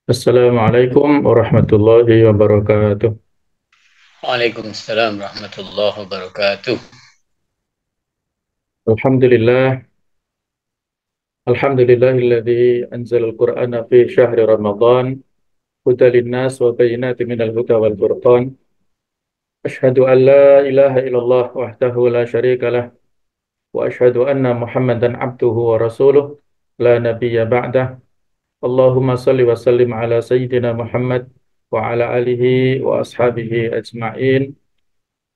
Assalamualaikum warahmatullahi wabarakatuh. Waalaikumsalam warahmatullahi wabarakatuh. Alhamdulillah, alhamdulillahilladzi anzalal Qur'ana fi syahri Ramadan hudan linnas wa bayyinatin minal huda wal furqan. Asyhadu an la ilaha illallah wahdahu la syarika lah wa asyhadu anna Muhammadan abduhu wa rasuluh la nabiyya ba'dah. Allahumma salli wa sallim ala sayyidina Muhammad wa ala alihi wa ashabihi ajma'in.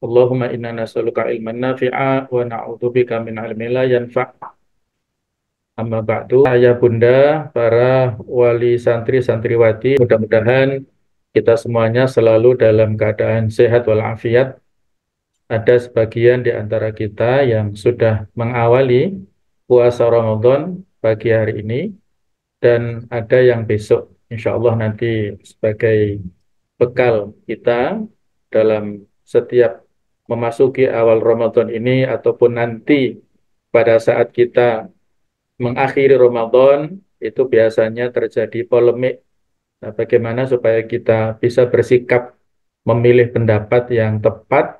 Allahumma inna nas'aluka ilman nafi'a wa na'udzubika min ilmin la yanfa'. Amma ba'du, ayah bunda, para wali santri santriwati, mudah-mudahan kita semuanya selalu dalam keadaan sehat walafiat. Ada sebagian di antara kita yang sudah mengawali puasa Ramadan pagi hari ini, dan ada yang besok, insya Allah nanti sebagai bekal kita dalam setiap memasuki awal Ramadan ini ataupun nanti pada saat kita mengakhiri Ramadan itu biasanya terjadi polemik. Nah, bagaimana supaya kita bisa bersikap memilih pendapat yang tepat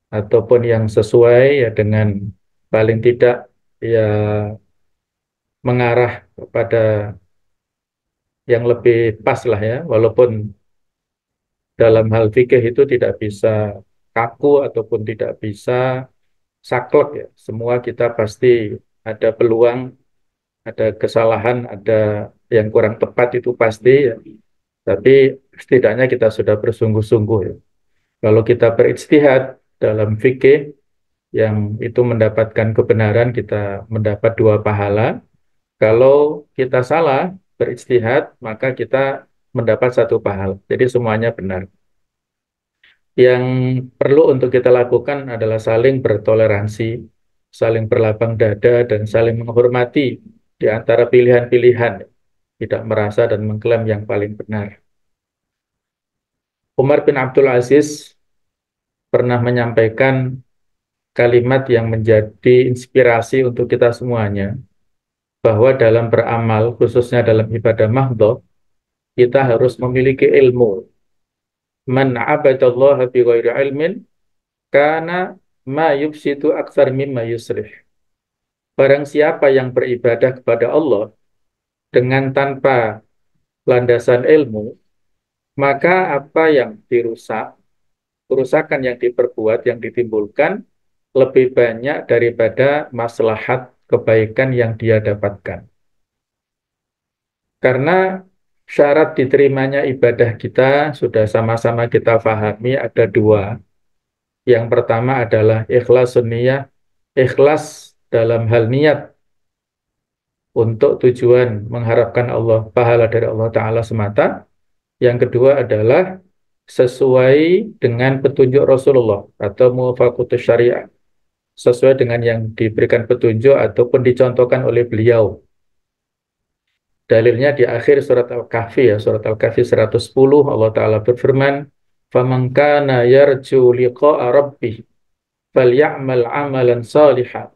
ataupun yang sesuai ya dengan paling tidak ya mengarah kepada yang lebih pas lah ya, walaupun dalam hal fikih itu tidak bisa kaku ataupun tidak bisa saklek ya. Semua kita pasti ada peluang, ada kesalahan, ada yang kurang tepat itu pasti ya. Tapi setidaknya kita sudah bersungguh-sungguh ya. Kalau kita berijtihad dalam fikih yang itu mendapatkan kebenaran, kita mendapat dua pahala. Kalau kita salah berijtihad, maka kita mendapat satu pahala. Jadi semuanya benar. Yang perlu untuk kita lakukan adalah saling bertoleransi, saling berlapang dada, dan saling menghormati di antara pilihan-pilihan, tidak merasa dan mengklaim yang paling benar. Umar bin Abdul Aziz pernah menyampaikan kalimat yang menjadi inspirasi untuk kita semuanya, bahwa dalam beramal, khususnya dalam ibadah mahdhah, kita harus memiliki ilmu. Man abadallaha bi ghairi ilmin, kana ma yufsidu aktsar mimma yuslih. Barang siapa yang beribadah kepada Allah dengan tanpa landasan ilmu, maka apa yang dirusak, kerusakan yang diperbuat, yang ditimbulkan, lebih banyak daripada maslahat kebaikan yang dia dapatkan. Karena syarat diterimanya ibadah kita sudah sama-sama kita pahami ada dua. Yang pertama adalah ikhlas niyah, ikhlas dalam hal niat untuk tujuan mengharapkan Allah, pahala dari Allah Ta'ala semata. Yang kedua adalah sesuai dengan petunjuk Rasulullah atau muwafaqatus syariah, sesuai dengan yang diberikan petunjuk ataupun dicontohkan oleh beliau. Dalilnya di akhir surat Al-Kahfi ya, surat Al-Kahfi 110 Allah Ta'ala berfirman, "Faman kana yarju liqa'a rabbih falyamal 'amalan shalihan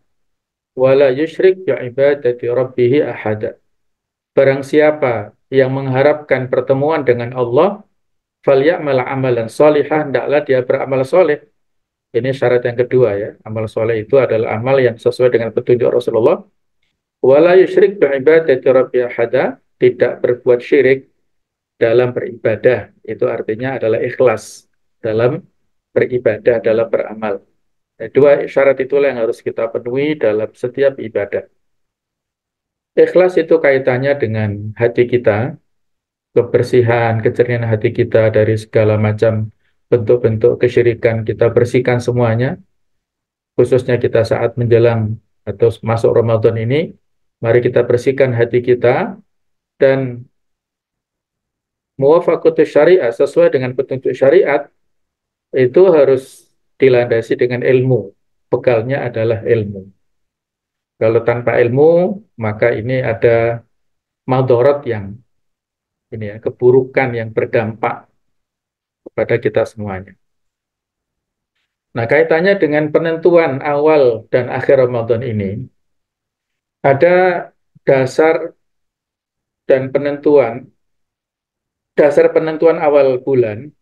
wa la yusyrik bi'ibadati rabbih ahada." Barang siapa yang mengharapkan pertemuan dengan Allah, falyamal 'amalan shalihan, hendaklah dia beramal soleh. Ini syarat yang kedua ya. Amal soleh itu adalah amal yang sesuai dengan petunjuk Rasulullah. Wala yusyrik bi'ibadati rabbi ahada, tidak berbuat syirik dalam beribadah. Itu artinya adalah ikhlas dalam beribadah, dalam beramal. Nah, dua syarat itulah yang harus kita penuhi dalam setiap ibadah. Ikhlas itu kaitannya dengan hati kita, kebersihan, kejernihan hati kita dari segala macam bentuk-bentuk kesyirikan, kita bersihkan semuanya, khususnya kita saat menjelang atau masuk Ramadan ini. Mari kita bersihkan hati kita, dan muwafaqatus syariah, sesuai dengan petunjuk syariat, itu harus dilandasi dengan ilmu. Bekalnya adalah ilmu. Kalau tanpa ilmu, maka ini ada madharat yang ini ya, keburukan yang berdampak kepada kita semuanya. Nah, kaitannya dengan penentuan awal dan akhir Ramadan ini, ada dasar dan penentuan dasar penentuan awal bulan,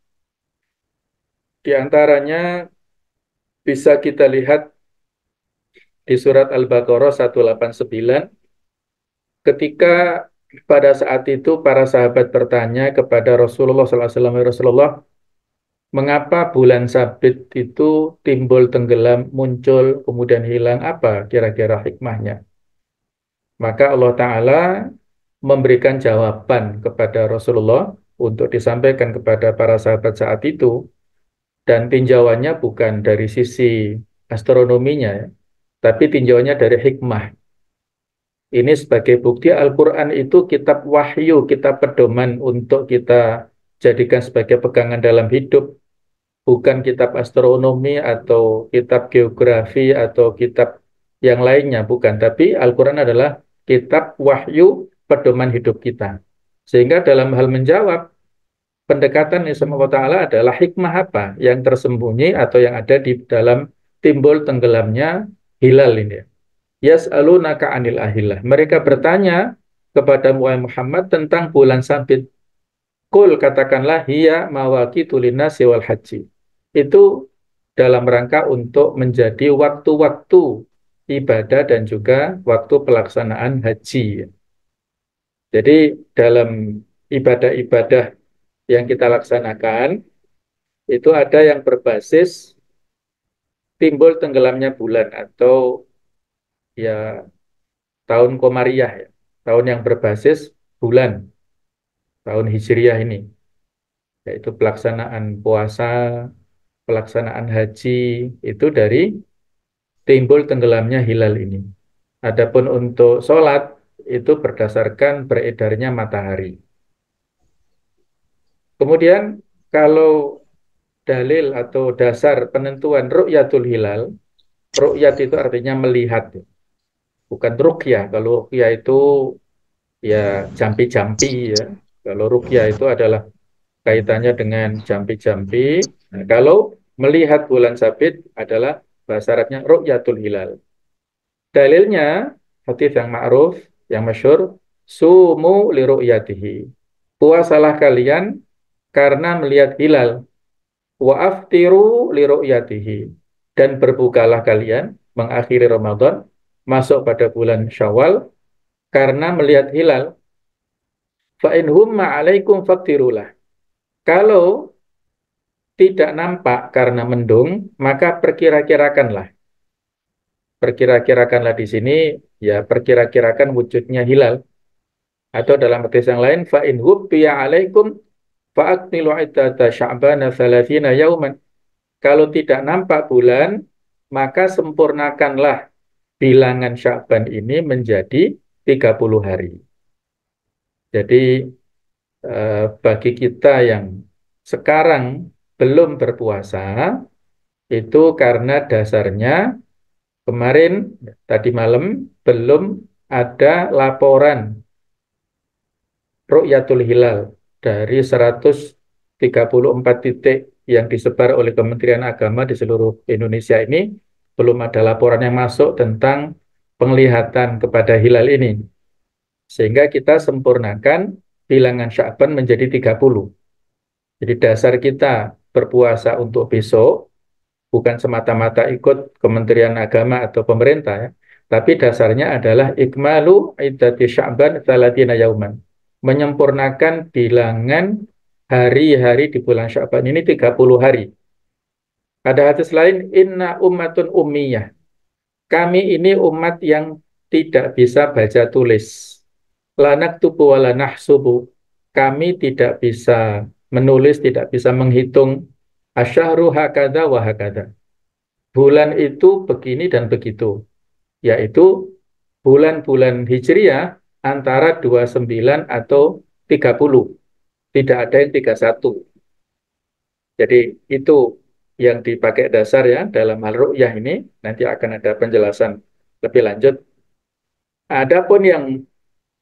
di antaranya bisa kita lihat di surat Al-Baqarah 189, ketika pada saat itu para sahabat bertanya kepada Rasulullah SAW, "Ya Rasulullah, mengapa bulan sabit itu timbul tenggelam, muncul, kemudian hilang? Apa kira-kira hikmahnya?" Maka Allah Ta'ala memberikan jawaban kepada Rasulullah untuk disampaikan kepada para sahabat saat itu, dan tinjauannya bukan dari sisi astronominya, ya, tapi tinjauannya dari hikmah. Ini sebagai bukti Al-Quran itu kitab wahyu, kitab pedoman untuk kita jadikan sebagai pegangan dalam hidup, bukan kitab astronomi atau kitab geografi atau kitab yang lainnya, bukan. Tapi Al-Quran adalah kitab wahyu pedoman hidup kita. Sehingga dalam hal menjawab, pendekatan Islam Allah Ta'ala adalah hikmah apa yang tersembunyi atau yang ada di dalam timbul tenggelamnya hilal ini. Yas'alunaka anil ahillah. Mereka bertanya kepada Muhammad tentang bulan sabit. Kul, katakanlah, hiya mawaqitu linnasi wal haji. Itu dalam rangka untuk menjadi waktu-waktu ibadah dan juga waktu pelaksanaan haji. Jadi dalam ibadah-ibadah yang kita laksanakan, itu ada yang berbasis timbul tenggelamnya bulan atau ya tahun Komariah, ya, tahun yang berbasis bulan, tahun Hijriah ini, yaitu pelaksanaan puasa, pelaksanaan haji, itu dari timbul tenggelamnya hilal ini. Adapun untuk sholat, itu berdasarkan beredarnya matahari. Kemudian kalau dalil atau dasar penentuan ru'yatul hilal, ru'yat itu artinya melihat, bukan ruqyah. Kalau ruqyah itu ya jampi-jampi, ya. Kalau ruqyah itu adalah kaitannya dengan jampi-jampi. Nah, kalau melihat bulan sabit adalah bahasa Arabnya ru'yatul hilal. Dalilnya hadis yang ma'ruf, yang masyhur, sumu li ru'yatihi. Puasalah kalian karena melihat hilal. Wa aftiru li ru'yatihi. Dan berbukalah kalian mengakhiri Ramadan masuk pada bulan Syawal karena melihat hilal. Fa in humma 'alaikum faktirulah. Kalau tidak nampak karena mendung, maka perkira-kirakanlah. Perkira-kirakanlah di sini, ya perkira-kirakan wujudnya hilal. Atau dalam hadis yang lain, fa in hubbiya 'alaikum fa'akmilu 'iddata sya'bana 30 yauman. Kalau tidak nampak bulan, maka sempurnakanlah bilangan Sya'ban ini menjadi 30 hari. Jadi bagi kita yang sekarang belum berpuasa, itu karena dasarnya kemarin, tadi malam, belum ada laporan Ru'yatul Hilal dari 134 titik yang disebar oleh Kementerian Agama di seluruh Indonesia ini, belum ada laporan yang masuk tentang penglihatan kepada hilal ini. Sehingga kita sempurnakan bilangan Sya'ban menjadi 30. Jadi dasar kita berpuasa untuk besok bukan semata-mata ikut Kementerian Agama atau pemerintah, ya. Tapi dasarnya adalah ikmalu iddati Sya'ban 30 yauman. Menyempurnakan bilangan hari-hari di bulan Sya'ban ini 30 hari. Ada hadis lain, inna ummatun ummiyah. Kami ini umat yang tidak bisa baca tulis. Lanak tubu wa lanah subu. Kami tidak bisa menulis, tidak bisa menghitung. Asyahru hakada wa hakada. Bulan itu begini dan begitu. Yaitu bulan-bulan Hijriah antara 29 atau 30. Tidak ada yang 31. Jadi itu yang dipakai dasar, ya, dalam hal ru'yah ini. Nanti akan ada penjelasan lebih lanjut. Adapun yang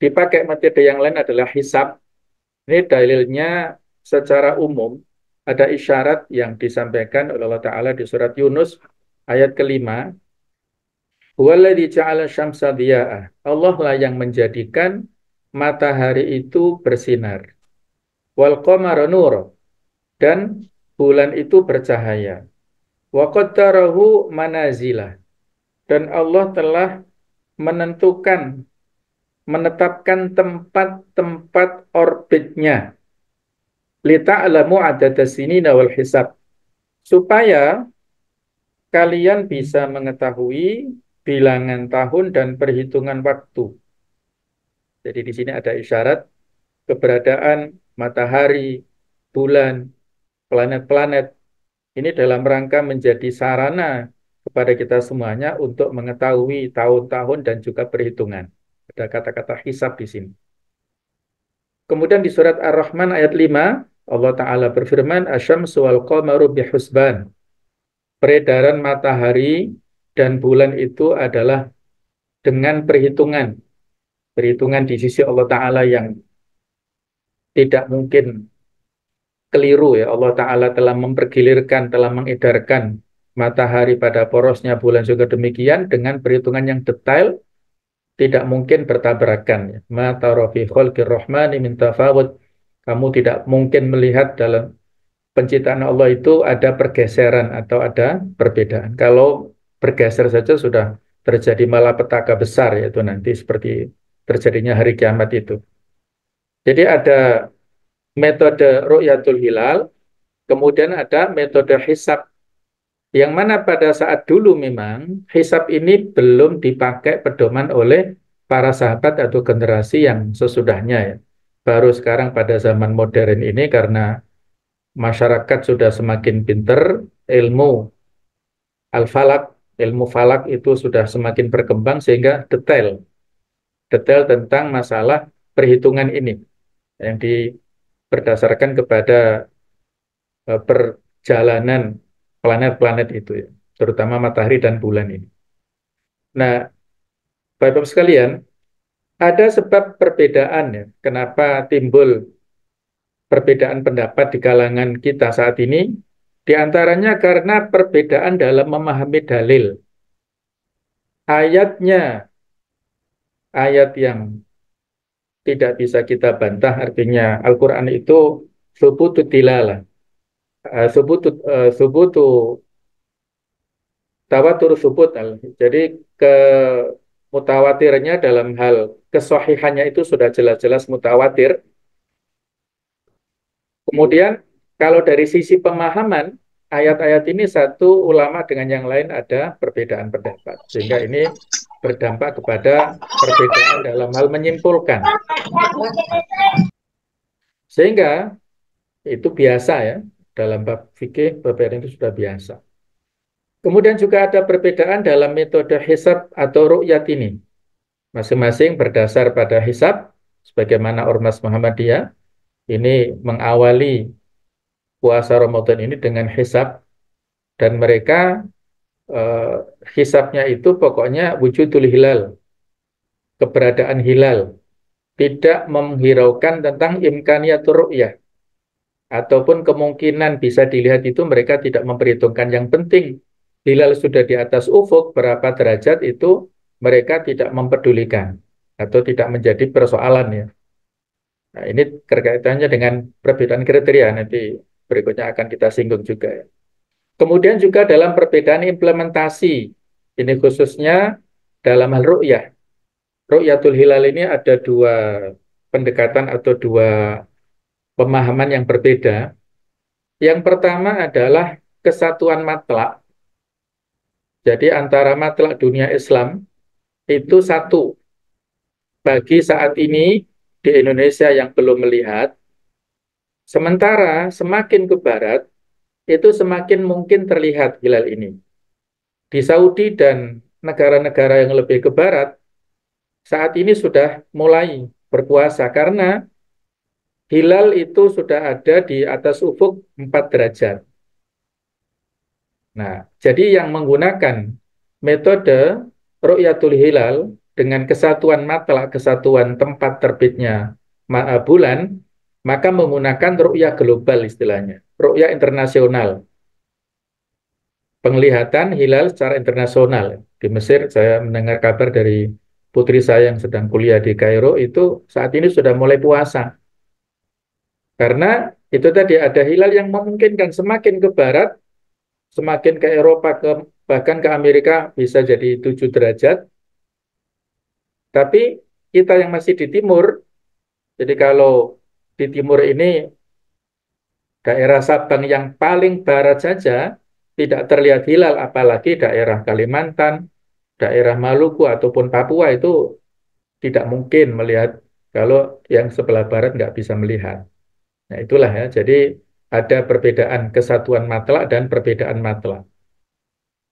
dipakai metode yang lain adalah hisab. Ini dalilnya secara umum. Ada isyarat yang disampaikan oleh Allah Ta'ala di surat Yunus ayat kelima. Huwaladzi ja'ala syamsa diya'ah. Allah lah yang menjadikan matahari itu bersinar. wal qamara nur, dan bulan itu bercahaya. Wa qaddarahu manazilah, dan Allah telah menentukan, menetapkan tempat-tempat orbitnya. Lita'lamu adada sinina wal hisab, supaya kalian bisa mengetahui bilangan tahun dan perhitungan waktu. Jadi di sini ada isyarat keberadaan matahari, bulan, planet-planet. Ini dalam rangka menjadi sarana kepada kita semuanya untuk mengetahui tahun-tahun dan juga perhitungan. Ada kata-kata hisab di sini. Kemudian di surat Ar-Rahman ayat 5, Allah Ta'ala berfirman, Asyamsu wal qamaru bihusban. Peredaran matahari dan bulan itu adalah dengan perhitungan. Perhitungan di sisi Allah Ta'ala yang tidak mungkin keliru ya. Allah Ta'ala telah mempergilirkan, telah mengedarkan matahari pada porosnya, bulan juga demikian, dengan perhitungan yang detail, tidak mungkin bertabrakan ya. Ma tara fi khalqir rahmani min tafawud. Kamu tidak mungkin melihat dalam penciptaan Allah itu ada pergeseran atau ada perbedaan. Kalau bergeser saja sudah terjadi malapetaka besar, yaitu nanti seperti terjadinya hari kiamat itu. Jadi ada metode ru'yatul hilal, kemudian ada metode hisab, yang mana pada saat dulu memang hisab ini belum dipakai pedoman oleh para sahabat atau generasi yang sesudahnya ya. Baru sekarang pada zaman modern ini karena masyarakat sudah semakin pinter, ilmu al-falak, ilmu falak itu sudah semakin berkembang sehingga detail tentang masalah perhitungan ini yang berdasarkan kepada perjalanan planet-planet itu ya, terutama matahari dan bulan ini. Nah, Bapak-Ibu sekalian, ada sebab perbedaan ya, kenapa timbul perbedaan pendapat di kalangan kita saat ini, di antaranya karena perbedaan dalam memahami dalil. Ayatnya, ayat yang tidak bisa kita bantah, artinya Al-Quran itu subutu tilalah, subutu tawatur subut. Jadi mutawatirnya dalam hal kesohihannya itu sudah jelas-jelas mutawatir. Kemudian kalau dari sisi pemahaman ayat-ayat ini, satu ulama dengan yang lain ada perbedaan pendapat, sehingga ini berdampak kepada perbedaan dalam hal menyimpulkan. Sehingga itu biasa ya, dalam bab fikih perbedaan itu sudah biasa. Kemudian juga ada perbedaan dalam metode hisab atau ru'yat ini. Masing-masing berdasar pada hisab, sebagaimana Ormas Muhammadiyah ini mengawali puasa Ramadan ini dengan hisab, dan mereka eh, hisabnya itu pokoknya wujudul hilal, keberadaan hilal, tidak menghiraukan tentang imkaniyatur ru'yah, ataupun kemungkinan bisa dilihat itu mereka tidak memperhitungkan. Yang penting hilal sudah di atas ufuk berapa derajat itu mereka tidak mempedulikan atau tidak menjadi persoalan ya. Nah, ini kaitannya dengan perbedaan kriteria, nanti berikutnya akan kita singgung juga ya. Kemudian juga dalam perbedaan implementasi, ini khususnya dalam hal ru'yah. Ru'yatul hilal ini ada dua pendekatan atau dua pemahaman yang berbeda. Yang pertama adalah kesatuan matlak. Jadi antara matlak dunia Islam itu satu. Bagi saat ini di Indonesia yang belum melihat, sementara semakin ke barat, itu semakin mungkin terlihat hilal ini. Di Saudi dan negara-negara yang lebih ke barat, saat ini sudah mulai berpuasa karena hilal itu sudah ada di atas ufuk 4 derajat. Nah, jadi yang menggunakan metode ru'yatul hilal dengan kesatuan matlak, kesatuan tempat terbitnya bulan, maka menggunakan ru'yah global istilahnya, ru'yah internasional. Penglihatan hilal secara internasional. Di Mesir, saya mendengar kabar dari putri saya yang sedang kuliah di Kairo, itu saat ini sudah mulai puasa. Karena itu tadi ada hilal yang memungkinkan semakin ke barat, semakin ke Eropa, bahkan ke Amerika bisa jadi 7 derajat. Tapi kita yang masih di timur, jadi kalau di timur ini daerah Sabang yang paling barat saja tidak terlihat hilal, apalagi daerah Kalimantan, daerah Maluku ataupun Papua itu tidak mungkin melihat kalau yang sebelah barat nggak bisa melihat. Nah itulah ya, jadi ada perbedaan kesatuan matlak dan perbedaan matlak.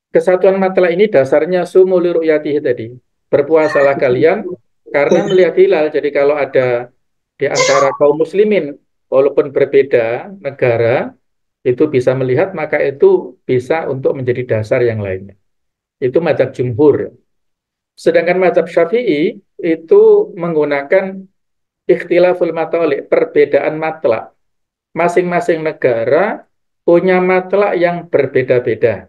Kesatuan matlak ini dasarnya sumu li ru'yatihi tadi. Berpuasalah kalian karena melihat hilal. Jadi kalau ada di antara kaum muslimin, walaupun berbeda negara, itu bisa melihat, maka itu bisa untuk menjadi dasar yang lainnya. Itu mazhab jumhur. Sedangkan mazhab Syafi'i itu menggunakan ikhtilaful matali', perbedaan matlak. Masing-masing negara punya matlak yang berbeda-beda.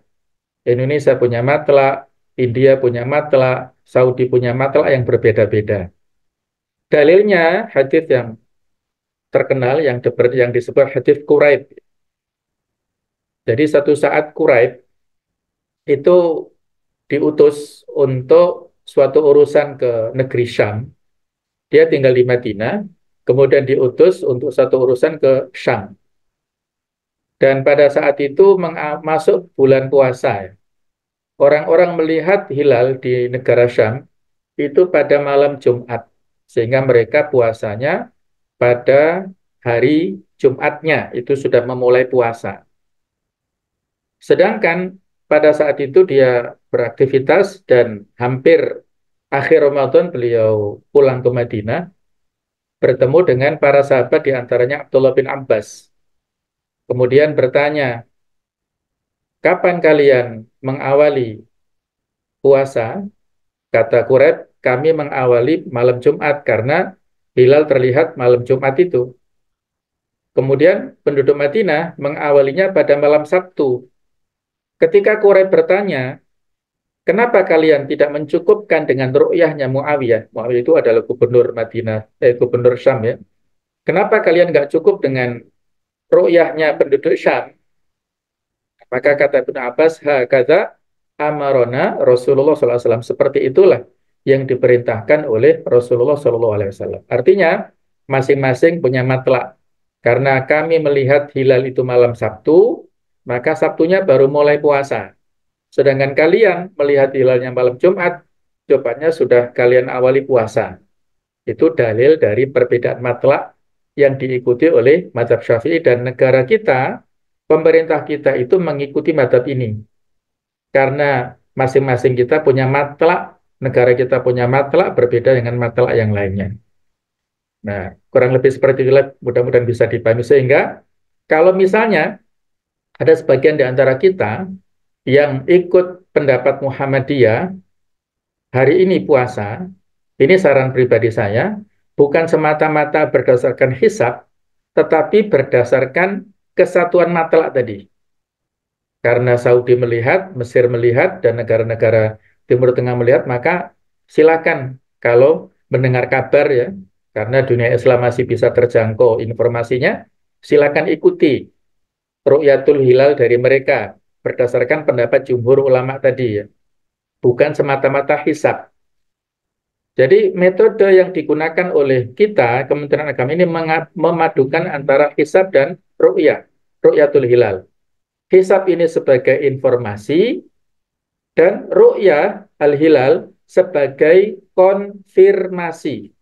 Indonesia punya matlak, India punya matlak, Saudi punya matlak yang berbeda-beda. Dalilnya hadis yang terkenal yang disebut hadis Quraib. Jadi satu saat Quraib itu diutus untuk suatu urusan ke negeri Syam. Dia tinggal di Madinah, kemudian diutus untuk satu urusan ke Syam. Dan pada saat itu masuk bulan puasa. Orang-orang melihat hilal di negara Syam itu pada malam Jumat, sehingga mereka puasanya pada hari Jumatnya, itu sudah memulai puasa. Sedangkan pada saat itu dia beraktivitas dan hampir akhir Ramadan beliau pulang ke Madinah, bertemu dengan para sahabat di antaranya Abdullah bin Abbas. Kemudian bertanya, kapan kalian mengawali puasa? Kata Quraib, kami mengawali malam Jumat karena hilal terlihat malam Jumat itu. Kemudian penduduk Madinah mengawalinya pada malam Sabtu. Ketika Quraib bertanya, kenapa kalian tidak mencukupkan dengan ru'yahnya Muawiyah? Muawiyah itu adalah gubernur Madinah, gubernur Syam ya. Kenapa kalian nggak cukup dengan ru'yahnya penduduk Syam? Maka kata Ibnu Abbas, kata amarona Rasulullah SAW. Seperti itulah yang diperintahkan oleh Rasulullah SAW. Artinya, masing-masing punya matlak. Karena kami melihat hilal itu malam Sabtu, maka Sabtunya baru mulai puasa. Sedangkan kalian melihat hilalnya malam Jumat, Jumatnya sudah kalian awali puasa. Itu dalil dari perbedaan matlak yang diikuti oleh mazhab Syafi'i, dan negara kita, pemerintah kita itu mengikuti mazhab ini. Karena masing-masing kita punya matlak, negara kita punya matlak berbeda dengan matlak yang lainnya. Nah, kurang lebih seperti itulah, mudah-mudahan bisa dipahami. Sehingga kalau misalnya ada sebagian di antara kita yang ikut pendapat Muhammadiyah hari ini puasa, ini saran pribadi saya, bukan semata-mata berdasarkan hisab, tetapi berdasarkan kesatuan matlak tadi. Karena Saudi melihat, Mesir melihat, dan negara-negara Timur Tengah melihat, maka silakan kalau mendengar kabar ya, karena dunia Islam masih bisa terjangkau informasinya, silakan ikuti ru'yatul hilal dari mereka berdasarkan pendapat jumhur ulama tadi ya, bukan semata-mata hisab. Jadi metode yang digunakan oleh kita, Kementerian Agama ini memadukan antara hisab dan ru'yatul hilal. Hisab ini sebagai informasi dan ru'yah al-hilal sebagai konfirmasi.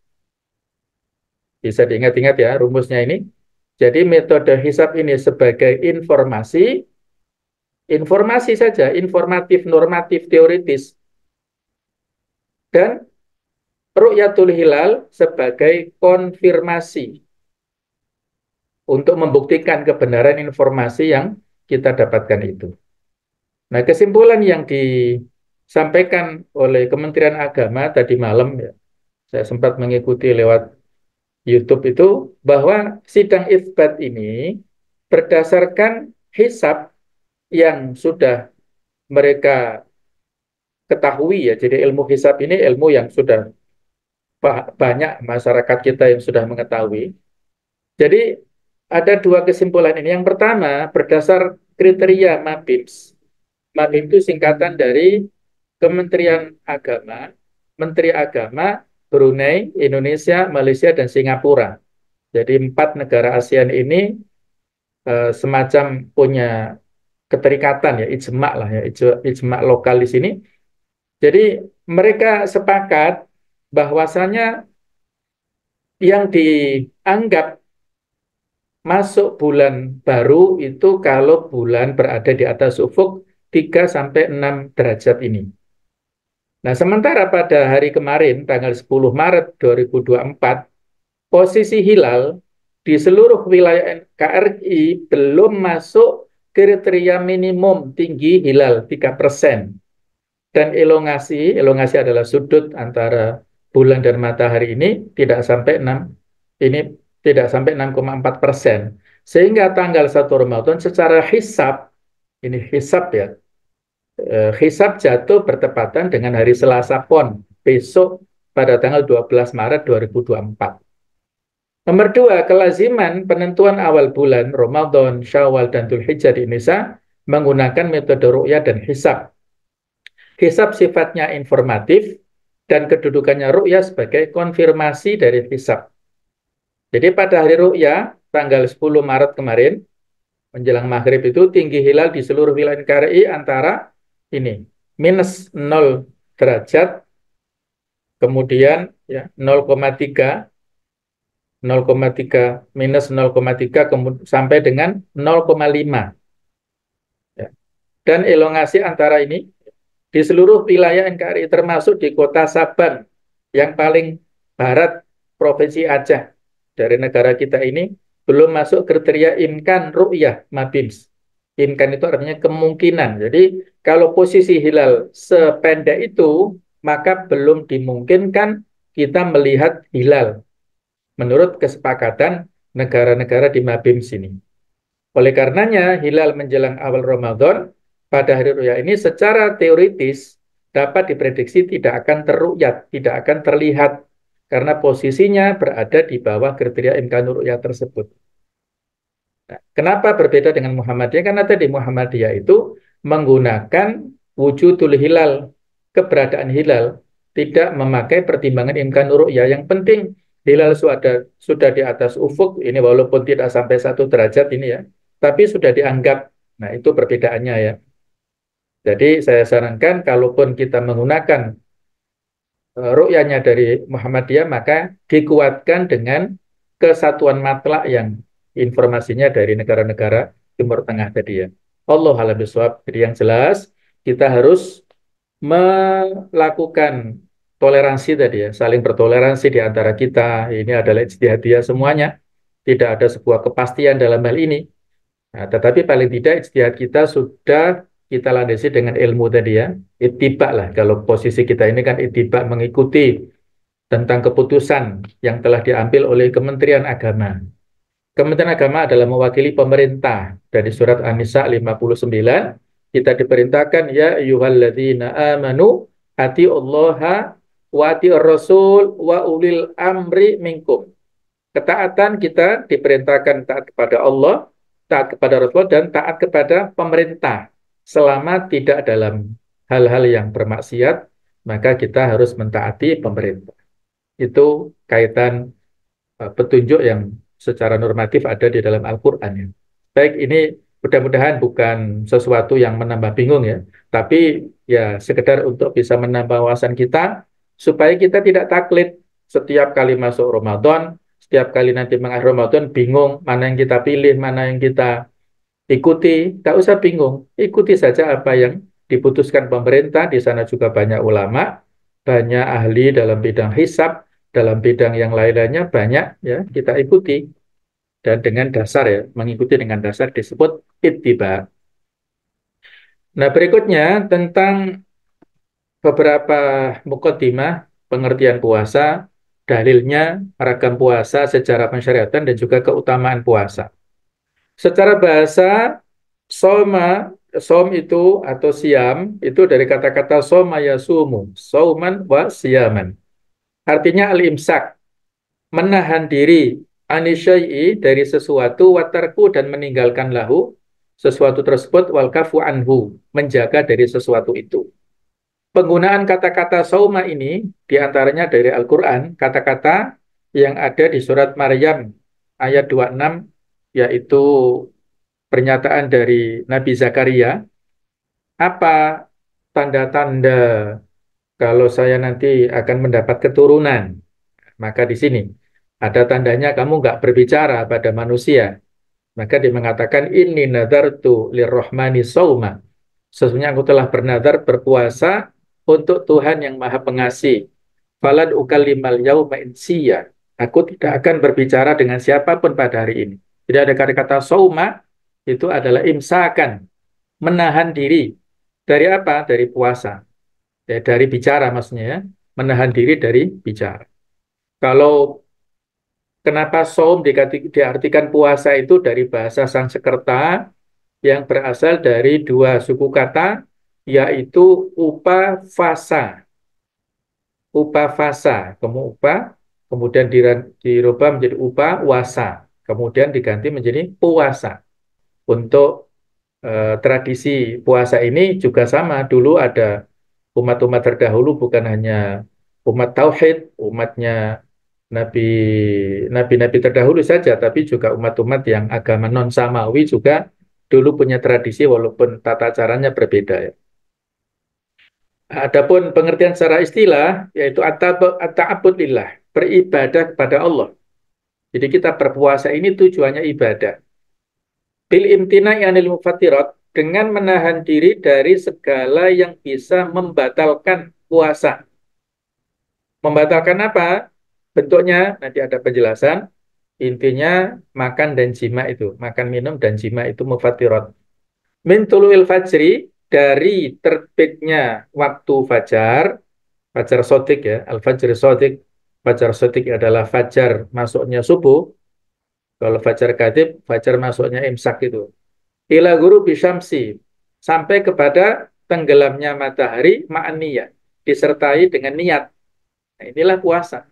Bisa diingat-ingat ya rumusnya ini. Jadi metode hisab ini sebagai informasi, informasi saja, informatif, normatif, teoritis. Dan ru'yatul hilal sebagai konfirmasi untuk membuktikan kebenaran informasi yang kita dapatkan itu. Nah, kesimpulan yang disampaikan oleh Kementerian Agama tadi malam, ya, saya sempat mengikuti lewat YouTube itu, bahwa sidang isbat ini berdasarkan hisab yang sudah mereka ketahui ya. Jadi ilmu hisab ini ilmu yang sudah banyak masyarakat kita yang sudah mengetahui. Jadi ada dua kesimpulan ini. Yang pertama, berdasar kriteria MABIMS. MABIMS itu singkatan dari Kementerian Agama, Menteri Agama, Brunei, Indonesia, Malaysia, dan Singapura. Jadi 4 negara ASEAN ini semacam punya keterikatan ya, ijma lah ya, ijma lokal di sini. Jadi mereka sepakat bahwasanya yang dianggap masuk bulan baru itu kalau bulan berada di atas ufuk 3 sampai 6 derajat ini. Nah, sementara pada hari kemarin tanggal 10 Maret 2024 posisi hilal di seluruh wilayah NKRI belum masuk kriteria minimum tinggi hilal 3%. Dan elongasi adalah sudut antara bulan dan matahari ini tidak sampai 6, ini tidak sampai 6,4%. Sehingga tanggal 1 Ramadan secara hisab, ini hisab ya, hisab jatuh bertepatan dengan hari Selasa Pon, besok pada tanggal 12 Maret 2024. Nomor 2, kelaziman penentuan awal bulan Ramadan, Syawal, dan Dzulhijjah di Indonesia menggunakan metode ru'yah dan hisab. Hisab sifatnya informatif dan kedudukannya ru'yah sebagai konfirmasi dari hisab. Jadi pada hari ru'yah tanggal 10 Maret kemarin menjelang maghrib itu tinggi hilal di seluruh wilayah NKRI antara ini minus 0 derajat, kemudian ya 0,3 minus 0,3 sampai dengan 0,5 ya. Dan elongasi antara ini di seluruh wilayah NKRI termasuk di kota Sabang yang paling barat Provinsi Aceh dari negara kita ini belum masuk kriteria imkan ru'yah MABIMS. Imkan itu artinya kemungkinan. Jadi kalau posisi hilal sependek itu maka belum dimungkinkan kita melihat hilal menurut kesepakatan negara-negara di MABIMS ini. Oleh karenanya hilal menjelang awal Ramadan pada hari ru'yah ini secara teoritis dapat diprediksi tidak akan terru'yat, tidak akan terlihat karena posisinya berada di bawah kriteria imkanur ru'yah tersebut. Nah, kenapa berbeda dengan Muhammadiyah? Karena tadi Muhammadiyah itu menggunakan wujudul hilal, keberadaan hilal, tidak memakai pertimbangan imkanur ru'yah. Yang penting hilal sudah di atas ufuk, ini walaupun tidak sampai 1 derajat ini ya, tapi sudah dianggap. Nah, itu perbedaannya ya. Jadi saya sarankan kalaupun kita menggunakan ru'yahnya dari Muhammadiyah, maka dikuatkan dengan kesatuan matlak yang informasinya dari negara-negara Timur Tengah tadi ya. Allah a'lam bishawab. Jadi yang jelas kita harus melakukan toleransi tadi ya, saling bertoleransi di antara kita. Ini adalah ijtihadiyah semuanya. Tidak ada sebuah kepastian dalam hal ini. Nah, tetapi paling tidak ijtihad kita sudah kita landasi dengan ilmu tadi ya. Ittibak lah. Kalau posisi kita ini kan ittibak mengikuti tentang keputusan yang telah diambil oleh Kementerian Agama. Kementerian Agama adalah mewakili pemerintah. Dari surat An-Nisa 59, kita diperintahkan ya ayyuhalladzina amanu atiullaha wa atiur rasul wa ulil amri minkum. Ketaatan kita diperintahkan taat kepada Allah, taat kepada Rasul, dan taat kepada pemerintah. Selama tidak dalam hal-hal yang bermaksiat, maka kita harus mentaati pemerintah. Itu kaitan petunjuk yang secara normatif ada di dalam Al-Quran ya. Baik, ini mudah-mudahan bukan sesuatu yang menambah bingung ya, tapi ya sekedar untuk bisa menambah wawasan kita, supaya kita tidak taklid setiap kali masuk Ramadan, setiap kali nanti mengakhiri Ramadan bingung mana yang kita pilih, mana yang kita ikuti. Tak usah bingung, ikuti saja apa yang diputuskan pemerintah. Di sana juga banyak ulama, banyak ahli dalam bidang hisab, dalam bidang yang lain-lainnya banyak ya, kita ikuti. Dan dengan dasar ya, mengikuti dengan dasar disebut ittiba. Nah, berikutnya tentang beberapa muqaddimah pengertian puasa, dalilnya, ragam puasa secara pensyariatan dan juga keutamaan puasa. Secara bahasa, soma, som itu atau siam itu dari kata-kata soma yasumu, sauman wa siyaman. Artinya al-imsak, menahan diri anisyai'i dari sesuatu, watarku dan meninggalkan lahu sesuatu tersebut, wal kafu anhu menjaga dari sesuatu itu. Penggunaan kata-kata sauma ini diantaranya dari Al-Quran, kata-kata yang ada di surat Maryam ayat 26, yaitu pernyataan dari Nabi Zakaria, apa tanda-tanda kalau saya nanti akan mendapat keturunan? Maka di sini ada tandanya kamu nggak berbicara pada manusia. Maka dia mengatakan, ini nadartu lirrahmani sauma. Sesungguhnya aku telah bernadar berpuasa untuk Tuhan yang Maha Pengasih. Falan ukalimal yauma insiya. Aku tidak akan berbicara dengan siapapun pada hari ini. Jadi ada kata-kata sauma, itu adalah imsakan, menahan diri. Dari apa? Dari puasa. Ya, dari bicara maksudnya ya. Menahan diri dari bicara. Kalau kenapa saum diartikan puasa itu dari bahasa Sanskerta yang berasal dari dua suku kata, yaitu upavasa. Upavasa, kemudian dirubah menjadi upawasa, kemudian diganti menjadi puasa. Untuk tradisi puasa ini juga sama, dulu ada umat-umat terdahulu, bukan hanya umat tauhid, umatnya nabi nabi-nabi terdahulu saja, tapi juga umat-umat yang agama non samawi juga dulu punya tradisi walaupun tata caranya berbeda ya. Adapun pengertian secara istilah yaitu at-ta'abbud lillah, beribadah kepada Allah. Jadi kita berpuasa ini tujuannya ibadah. Bil imtina'i anil mufattirat, dengan menahan diri dari segala yang bisa membatalkan puasa. Membatalkan apa? Bentuknya nanti ada penjelasan. Intinya makan dan jima itu, makan minum dan jima itu mufattirat. Min tulu'il fajri, dari terbitnya waktu fajar, fajar sotik ya, al-fajr sotik. Fajar sotik adalah fajar masuknya subuh. Kalau fajar kadib, fajar masuknya imsak itu. Ila guru bisyamsi, sampai kepada tenggelamnya matahari ma'niyah, disertai dengan niat. Nah, inilah puasa.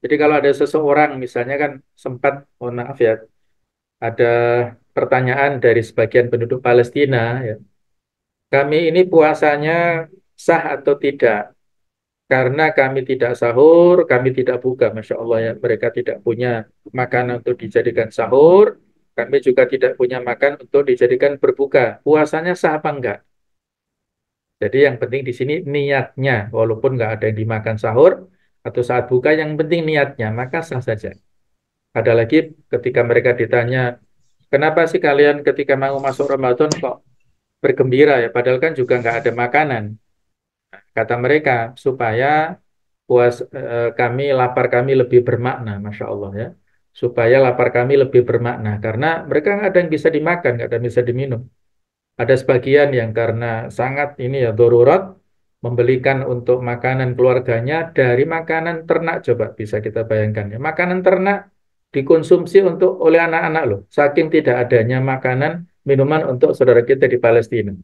Jadi kalau ada seseorang misalnya kan sempat, mohon maaf ya, ada pertanyaan dari sebagian penduduk Palestina ya, kami ini puasanya sah atau tidak? Karena kami tidak sahur, kami tidak buka. Masya Allah ya, mereka tidak punya makanan untuk dijadikan sahur, kami juga tidak punya makan untuk dijadikan berbuka. Puasanya sah apa enggak? Jadi yang penting di sini niatnya, walaupun nggak ada yang dimakan sahur atau saat buka, yang penting niatnya, maka sah saja. Ada lagi ketika mereka ditanya, kenapa sih kalian ketika mau masuk Ramadan kok bergembira ya? Padahal kan juga nggak ada makanan. Kata mereka, supaya kami, lapar kami lebih bermakna, Masya Allah ya. Supaya lapar kami lebih bermakna. Karena mereka nggak ada yang bisa dimakan, nggak ada yang bisa diminum. Ada sebagian yang karena sangat ini ya, darurat, membelikan untuk makanan keluarganya dari makanan ternak. Coba bisa kita bayangkan ya. Makanan ternak dikonsumsi untuk oleh anak-anak loh. Saking tidak adanya makanan, minuman untuk saudara kita di Palestina.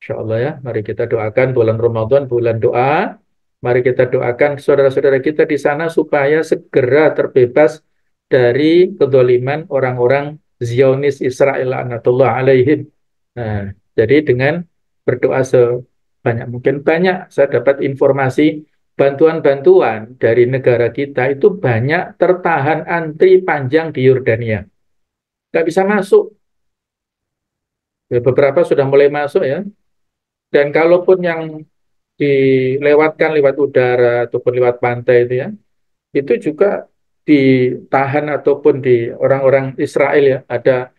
Insya Allah ya, mari kita doakan bulan Ramadan, bulan doa. Mari kita doakan saudara-saudara kita di sana supaya segera terbebas dari kedoliman orang-orang Zionis Israel laknatullah alaihim. Nah, jadi dengan berdoa sebanyak mungkin, banyak saya dapat informasi bantuan-bantuan dari negara kita itu banyak tertahan antri panjang di Yordania. Nggak bisa masuk. Ya, beberapa sudah mulai masuk ya. Dan kalaupun yang dilewatkan lewat udara ataupun lewat pantai itu ya, itu juga ditahan ataupun di orang-orang Israel ya. Ada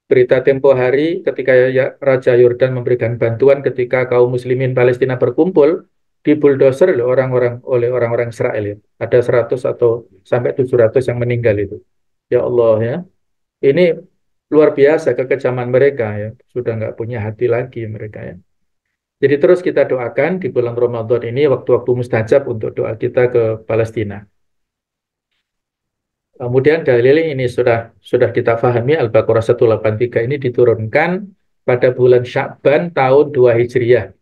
berita tempo hari ketika ya, Raja Yordan memberikan bantuan ketika kaum muslimin Palestina berkumpul di bulldozer oleh orang-orang Israel ya. Ada 100 atau sampai 700 yang meninggal itu. Ya Allah ya. Ini luar biasa kekejaman mereka ya. Sudah nggak punya hati lagi mereka ya. Jadi terus kita doakan di bulan Ramadan ini waktu-waktu mustajab untuk doa kita ke Palestina. Kemudian dalil ini sudah kita pahami, Al-Baqarah 183 ini diturunkan pada bulan Sya'ban tahun 2 Hijriah.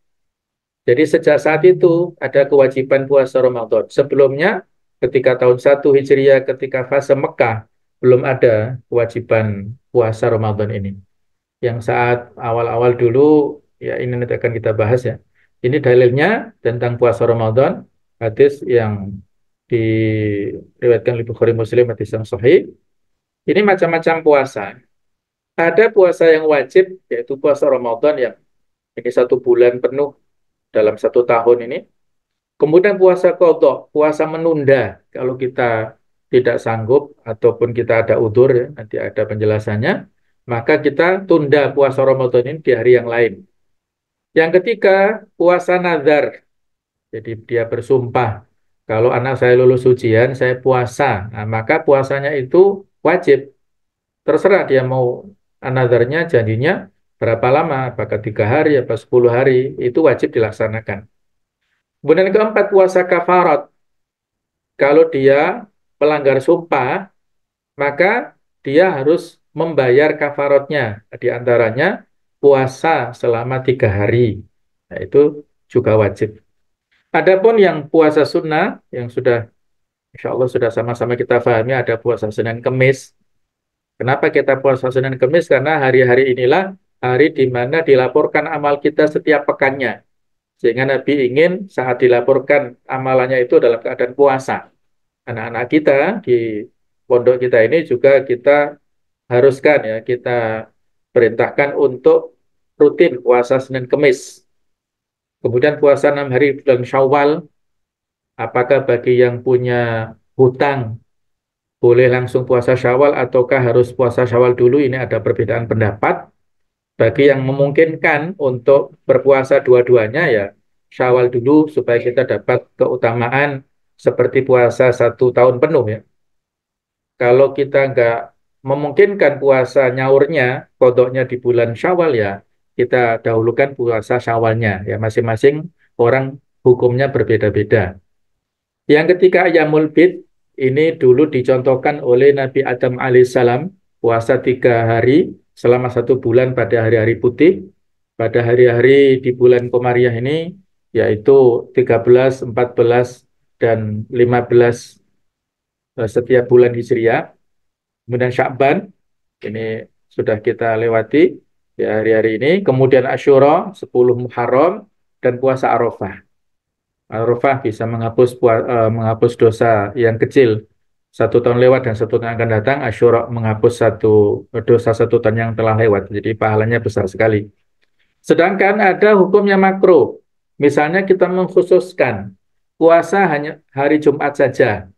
Jadi sejak saat itu ada kewajiban puasa Ramadan. Sebelumnya ketika tahun 1 Hijriah ketika fase Mekah belum ada kewajiban puasa Ramadan ini. Yang saat awal-awal dulu, ya ini nanti akan kita bahas ya. Ini dalilnya tentang puasa Ramadan, hadis yang diriwayatkan oleh Bukhari Muslim, hadis yang sahih. Ini macam-macam puasa. Ada puasa yang wajib, yaitu puasa Ramadan yang ini 1 bulan penuh dalam 1 tahun ini. Kemudian puasa qadha, puasa menunda. Kalau kita tidak sanggup ataupun kita ada udzur ya, nanti ada penjelasannya, maka kita tunda puasa Ramadan ini di hari yang lain. Yang ketiga, puasa nazar. Jadi dia bersumpah, kalau anak saya lulus ujian, saya puasa. Nah, maka puasanya itu wajib. Terserah dia mau nazarnya, janjinya berapa lama, apakah 3 hari, apa 10 hari, itu wajib dilaksanakan. Kemudian yang keempat, puasa kafarat. Kalau dia pelanggar sumpah, maka dia harus membayar kafaratnya. Di antaranya puasa selama 3 hari. Nah, itu juga wajib. Adapun yang puasa sunnah, yang sudah, insya Allah sudah sama-sama kita pahami, ada puasa Senin Kemis. Kenapa kita puasa Senin Kemis? Karena hari-hari inilah hari di mana dilaporkan amal kita setiap pekannya. Sehingga Nabi ingin saat dilaporkan amalannya itu dalam keadaan puasa. Anak-anak kita di pondok kita ini juga kita haruskan ya, kita perintahkan untuk rutin puasa Senin Kemis. Kemudian puasa 6 hari bulan Syawal, apakah bagi yang punya hutang boleh langsung puasa Syawal ataukah harus puasa Syawal dulu? Ini ada perbedaan pendapat. Bagi yang memungkinkan untuk berpuasa dua-duanya ya Syawal dulu supaya kita dapat keutamaan seperti puasa 1 tahun penuh ya. Kalau kita nggak memungkinkan puasa nyaurnya, kodoknya di bulan Syawal ya, kita dahulukan puasa Syawalnya. Ya masing-masing orang hukumnya berbeda-beda. Yang ketiga Ayamul Bid, ini dulu dicontohkan oleh Nabi Adam alaihissalam, puasa 3 hari selama 1 bulan pada hari-hari putih. Pada hari-hari di bulan Komariah ini, yaitu 13, 14, dan 15 setiap bulan Hijriah. Kemudian Sya'ban, ini sudah kita lewati ya hari-hari ini. Kemudian Asyura, 10 Muharram, dan puasa Arafah. Arafah bisa menghapus dosa yang kecil 1 tahun lewat dan 1 tahun akan datang. Asyura menghapus dosa 1 tahun yang telah lewat. Jadi pahalanya besar sekali. Sedangkan ada hukumnya makruh. Misalnya kita mengkhususkan puasa hanya hari Jumat saja.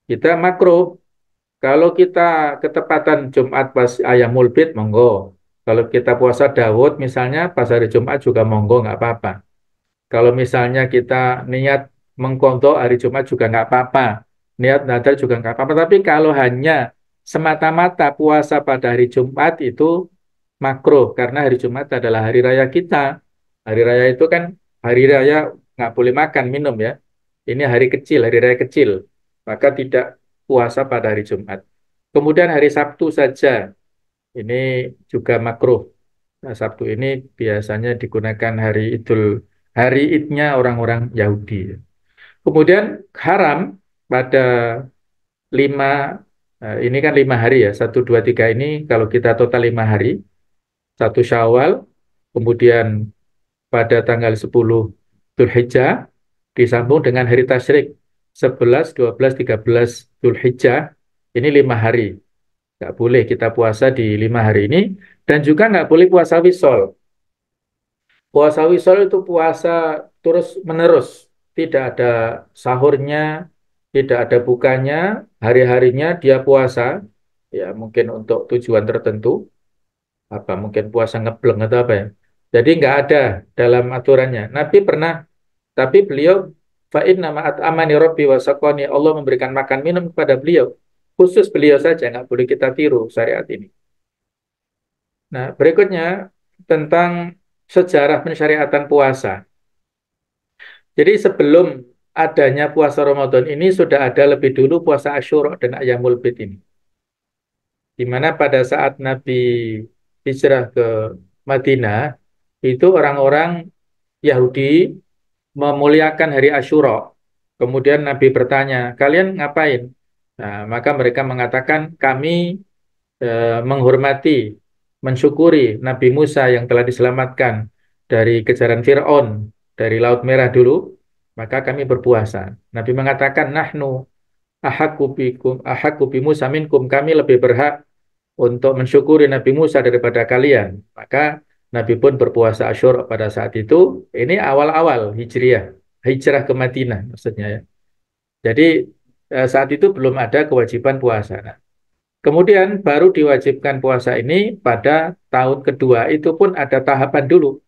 Kita makruh. Kalau kita ketepatan Jumat pas Ayamul Bid, monggo. Kalau kita puasa Daud misalnya pas hari Jumat juga monggo, nggak apa-apa. Kalau misalnya kita niat mengkonto hari Jumat juga nggak apa-apa. Niat nadar juga nggak apa-apa. Tapi kalau hanya semata-mata puasa pada hari Jumat itu makruh. Karena hari Jumat adalah hari raya kita. Hari raya itu kan hari raya nggak boleh makan, minum ya. Ini hari kecil, hari raya kecil. Maka tidak puasa pada hari Jumat. Kemudian hari Sabtu saja. Ini juga makruh. Nah, Sabtu ini biasanya digunakan hari idnya orang-orang Yahudi. Kemudian haram pada 5, ini kan 5 hari ya, 1, 2, 3 ini kalau kita total 5 hari, 1 Syawal, kemudian pada tanggal 10 Dzulhijjah, disambung dengan hari tasyrik, 11, 12, 13 Dzulhijjah, ini 5 hari. Nggak boleh kita puasa di 5 hari ini, dan juga nggak boleh puasa wisol. Puasa wisol itu puasa terus menerus, tidak ada sahurnya, tidak ada bukanya, hari-harinya dia puasa, ya mungkin untuk tujuan tertentu, apa mungkin puasa ngebleng atau apa ya. Jadi nggak ada dalam aturannya. Nabi pernah, tapi beliau nama amani Robbi wasakoni, Allah memberikan makan minum kepada beliau, khusus beliau saja, nggak boleh kita tiru syariat ini. Nah berikutnya tentang sejarah pensyariatan puasa. Jadi sebelum adanya puasa Ramadan ini sudah ada lebih dulu puasa Asyura dan Ayamul Bid ini. Di mana pada saat Nabi hijrah ke Madinah, itu orang-orang Yahudi memuliakan hari Asyura. Kemudian Nabi bertanya, kalian ngapain? Nah, maka mereka mengatakan kami menghormati, mensyukuri Nabi Musa yang telah diselamatkan dari kejaran Fir'aun dari Laut Merah dulu, maka kami berpuasa. Nabi mengatakan, nahnu ahaqqu bikum ahaqqu bi Musa minkum, kami lebih berhak untuk mensyukuri Nabi Musa daripada kalian. Maka Nabi pun berpuasa Asyura pada saat itu. Ini awal-awal Hijriah, hijrah ke Madinah maksudnya ya. Jadi saat itu belum ada kewajiban puasa. Nah, kemudian baru diwajibkan puasa ini pada tahun kedua. Itu pun ada tahapan dulu.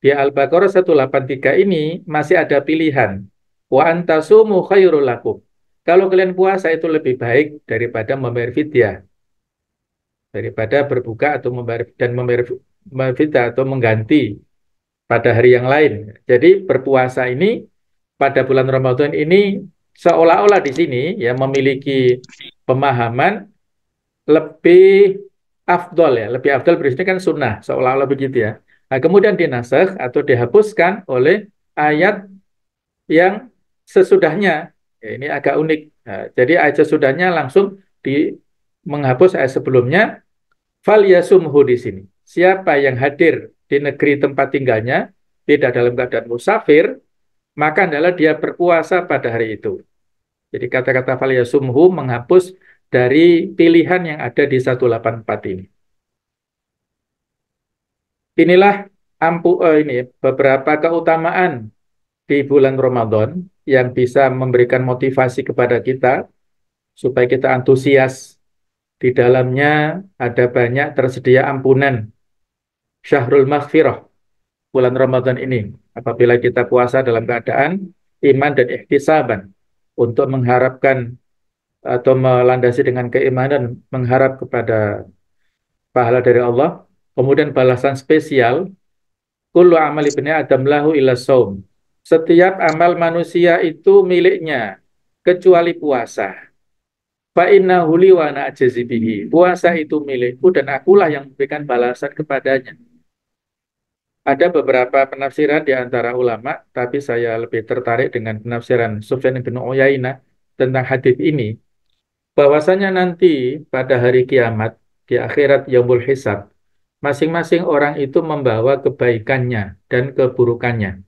Di Al-Baqarah 183 ini masih ada pilihan. Wa antasumu khairul lakum. Kalau kalian puasa itu lebih baik daripada membayar fidyah, daripada berbuka atau membayar dan membayar fidyah atau mengganti pada hari yang lain. Jadi berpuasa ini pada bulan Ramadan ini seolah-olah di sini ya memiliki pemahaman lebih afdol ya, lebih afdol berarti kan sunnah, seolah-olah begitu ya. Nah, kemudian dinasakh atau dihapuskan oleh ayat yang sesudahnya. Ya, ini agak unik. Nah, jadi ayat sesudahnya langsung di menghapus ayat sebelumnya. Fal yasumhu di sini. Siapa yang hadir di negeri tempat tinggalnya tidak dalam keadaan musafir, maka adalah dia berpuasa pada hari itu. Jadi kata-kata fal yasumhu menghapus dari pilihan yang ada di 184 ini. Inilah ini beberapa keutamaan di bulan Ramadan yang bisa memberikan motivasi kepada kita supaya kita antusias. Di dalamnya ada banyak tersedia ampunan. Syahrul Maghfirah, bulan Ramadan ini. Apabila kita puasa dalam keadaan iman dan ihtisaban untuk mengharapkan atau melandasi dengan keimanan mengharap kepada pahala dari Allah. Kemudian balasan spesial, kullu amal ibni adam lahu illa saum. Setiap amal manusia itu miliknya kecuali puasa. Fa innahu li wa ana ajzi bihi. Puasa itu milikku dan akulah yang memberikan balasan kepadanya. Ada beberapa penafsiran di antara ulama, tapi saya lebih tertarik dengan penafsiran Sufyan bin Uyainah tentang hadis ini, bahwasanya nanti pada hari kiamat di akhirat yaumul hisab, masing-masing orang itu membawa kebaikannya dan keburukannya.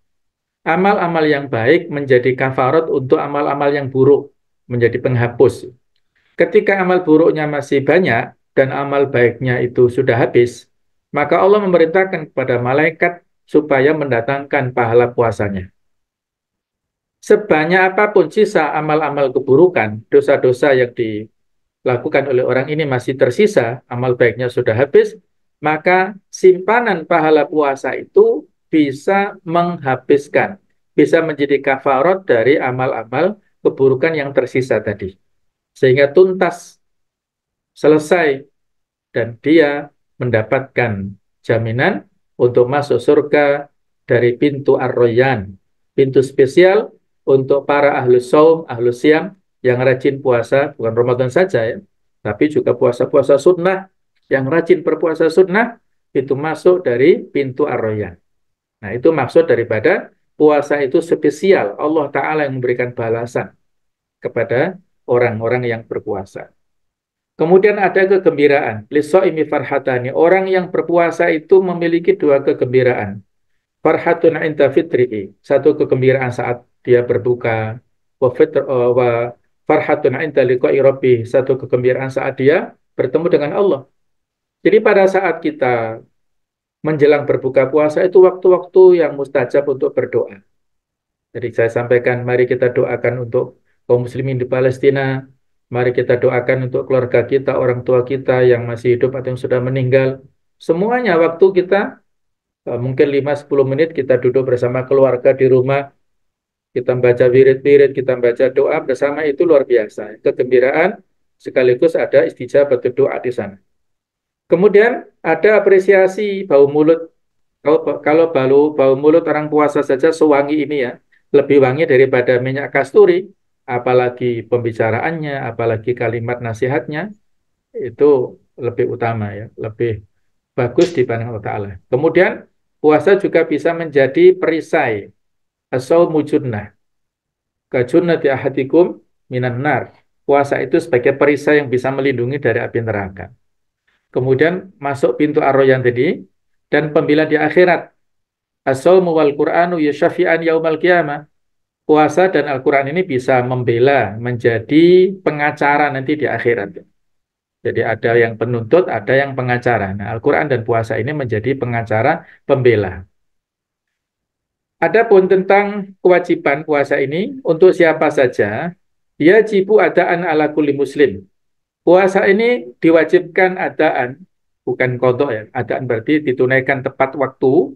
Amal-amal yang baik menjadi kafarat untuk amal-amal yang buruk, menjadi penghapus. Ketika amal buruknya masih banyak dan amal baiknya itu sudah habis, maka Allah memerintahkan kepada malaikat supaya mendatangkan pahala puasanya. Sebanyak apapun sisa amal-amal keburukan, dosa-dosa yang dilakukan oleh orang ini masih tersisa, amal baiknya sudah habis, maka simpanan pahala puasa itu bisa menghabiskan, bisa menjadi kafarat dari amal-amal keburukan yang tersisa tadi. Sehingga tuntas, selesai, dan dia mendapatkan jaminan untuk masuk surga dari pintu Ar-Rayyan, pintu spesial untuk para ahlu saum, ahlu siam yang rajin puasa, bukan Ramadan saja ya, tapi juga puasa-puasa sunnah, yang rajin berpuasa sunnah itu masuk dari pintu Ar-Rayyan. Nah, itu maksud daripada puasa itu spesial. Allah Ta'ala yang memberikan balasan kepada orang-orang yang berpuasa. Kemudian ada kegembiraan. Lisoimi farhatani. Orang yang berpuasa itu memiliki dua kegembiraan. Farhatun inda fitrihi. Satu kegembiraan saat dia berbuka. Wa farhatun inda liqa'i rabbih. Satu kegembiraan saat dia bertemu dengan Allah. Jadi pada saat kita menjelang berbuka puasa itu waktu-waktu yang mustajab untuk berdoa. Jadi saya sampaikan, mari kita doakan untuk kaum muslimin di Palestina. Mari kita doakan untuk keluarga kita, orang tua kita yang masih hidup atau yang sudah meninggal. Semuanya waktu kita mungkin 5-10 menit kita duduk bersama keluarga di rumah, kita membaca wirid-wirid, kita membaca doa bersama, itu luar biasa. Kegembiraan sekaligus ada istijabah doa di sana. Kemudian ada apresiasi bau mulut. Kalau bau mulut orang puasa saja sewangi ini ya, lebih wangi daripada minyak kasturi, apalagi pembicaraannya, apalagi kalimat nasihatnya, itu lebih utama ya, lebih bagus dibanding Allah Ta'ala. Kemudian puasa juga bisa menjadi perisai, as-saumu junnah, ka junnati ahadikum minan nar. puasa itu sebagai perisai yang bisa melindungi dari api neraka. Kemudian masuk pintu Ar-Rayyan tadi, dan pembela di akhirat. As-shaumu wal Qur'anu yasyafi'an yaumal qiyamah. Puasa dan Al-Quran ini bisa membela, menjadi pengacara nanti di akhirat. Jadi ada yang penuntut, ada yang pengacara. Nah, Al-Quran dan puasa ini menjadi pengacara pembela. Adapun tentang kewajiban puasa ini, untuk siapa saja, yajibu adaan ala kulli muslim. Puasa ini diwajibkan adaan, bukan qadha ya. Adaan berarti ditunaikan tepat waktu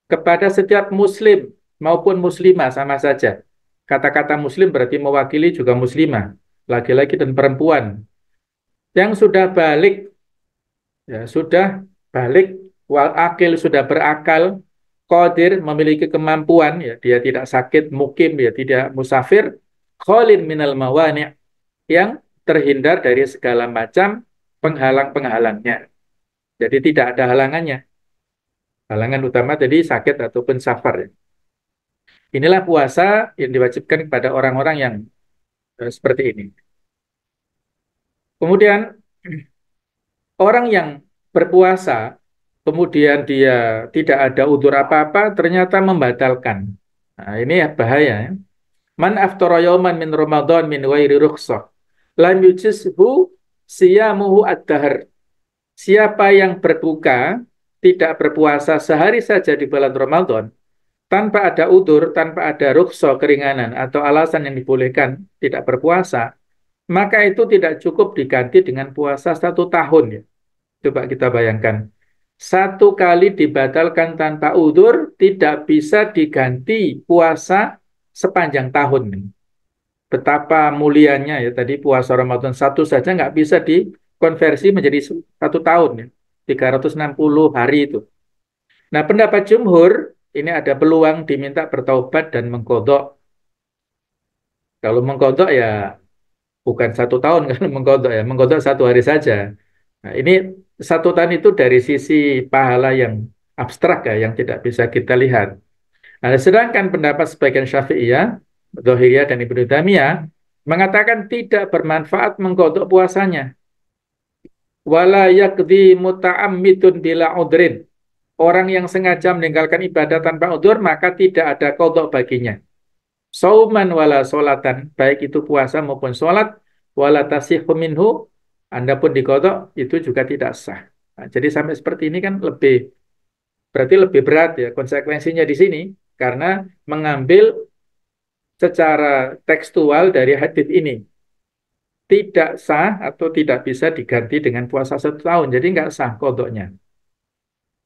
kepada setiap muslim maupun muslimah sama saja. Kata-kata muslim berarti mewakili juga muslimah, laki-laki dan perempuan yang sudah balik, ya sudah balik, wal akil sudah berakal, qadir memiliki kemampuan, ya dia tidak sakit, mukim, ya tidak musafir, khalin minal mawani' yang terhindar dari segala macam penghalang-penghalangnya. Jadi tidak ada halangannya. Halangan utama tadi sakit ataupun safar. Ya. Inilah puasa yang diwajibkan kepada orang-orang yang seperti ini. Kemudian orang yang berpuasa, kemudian dia tidak ada udzur apa-apa, ternyata membatalkan. Nah, ini ya bahaya. Ya. Man aftara yauman min Ramadan min ghairi rukhsah, lam yujizhu siyamuhu ad-dahr. Siapa yang berbuka, tidak berpuasa sehari saja di bulan Ramadan, tanpa ada udzur, tanpa ada rukhsah, keringanan, atau alasan yang dibolehkan tidak berpuasa, maka itu tidak cukup diganti dengan puasa 1 tahun. Ya. Coba kita bayangkan. 1 kali dibatalkan tanpa udzur, tidak bisa diganti puasa sepanjang tahun. Betapa mulianya ya, tadi puasa Ramadan satu saja nggak bisa dikonversi menjadi 1 tahun. Ya. 360 hari itu. Nah, pendapat jumhur, ini ada peluang diminta bertaubat dan mengkodok. Kalau mengkodok ya bukan 1 tahun kan mengkodok ya, mengkodok 1 hari saja. Nah, ini 1 tahun itu dari sisi pahala yang abstrak ya, yang tidak bisa kita lihat. Nah, sedangkan pendapat sebagian Syafi'iyah, Dzahiriyah dan Ibnu Taimiyah mengatakan tidak bermanfaat mengkodok puasanya. Wala yakdi muta'ammidun bila udrin. Orang yang sengaja meninggalkan ibadah tanpa udzur maka tidak ada kodok baginya. Sauman wala solatan, baik itu puasa maupun sholat, wala tasihhu minhu, anda pun dikodok, itu juga tidak sah. Nah, jadi sampai seperti ini kan berarti lebih berat ya konsekuensinya di sini, karena mengambil secara tekstual dari hadis ini. Tidak sah atau tidak bisa diganti dengan puasa 1 tahun, jadi nggak sah kodoknya.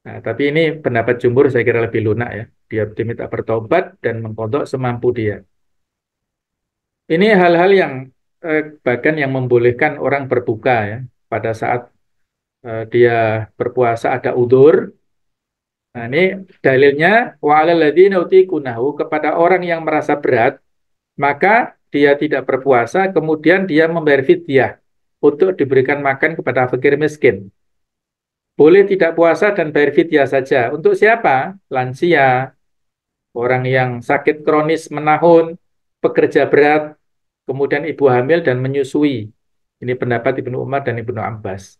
Nah, tapi ini pendapat jumhur saya kira lebih lunak ya. Dia diminta bertobat dan mengkodok semampu dia. Ini hal-hal yang bahkan yang membolehkan orang berbuka ya pada saat dia berpuasa ada udzur. Nah, ini dalilnya wa 'alal ladzina utikunahu, kepada orang yang merasa berat maka dia tidak berpuasa kemudian dia membayar fidyah untuk diberikan makan kepada fakir miskin. Boleh tidak puasa dan bayar fidyah saja. Untuk siapa? Lansia, orang yang sakit kronis menahun, pekerja berat, kemudian ibu hamil dan menyusui. Ini pendapat Ibnu Umar dan Ibnu Abbas.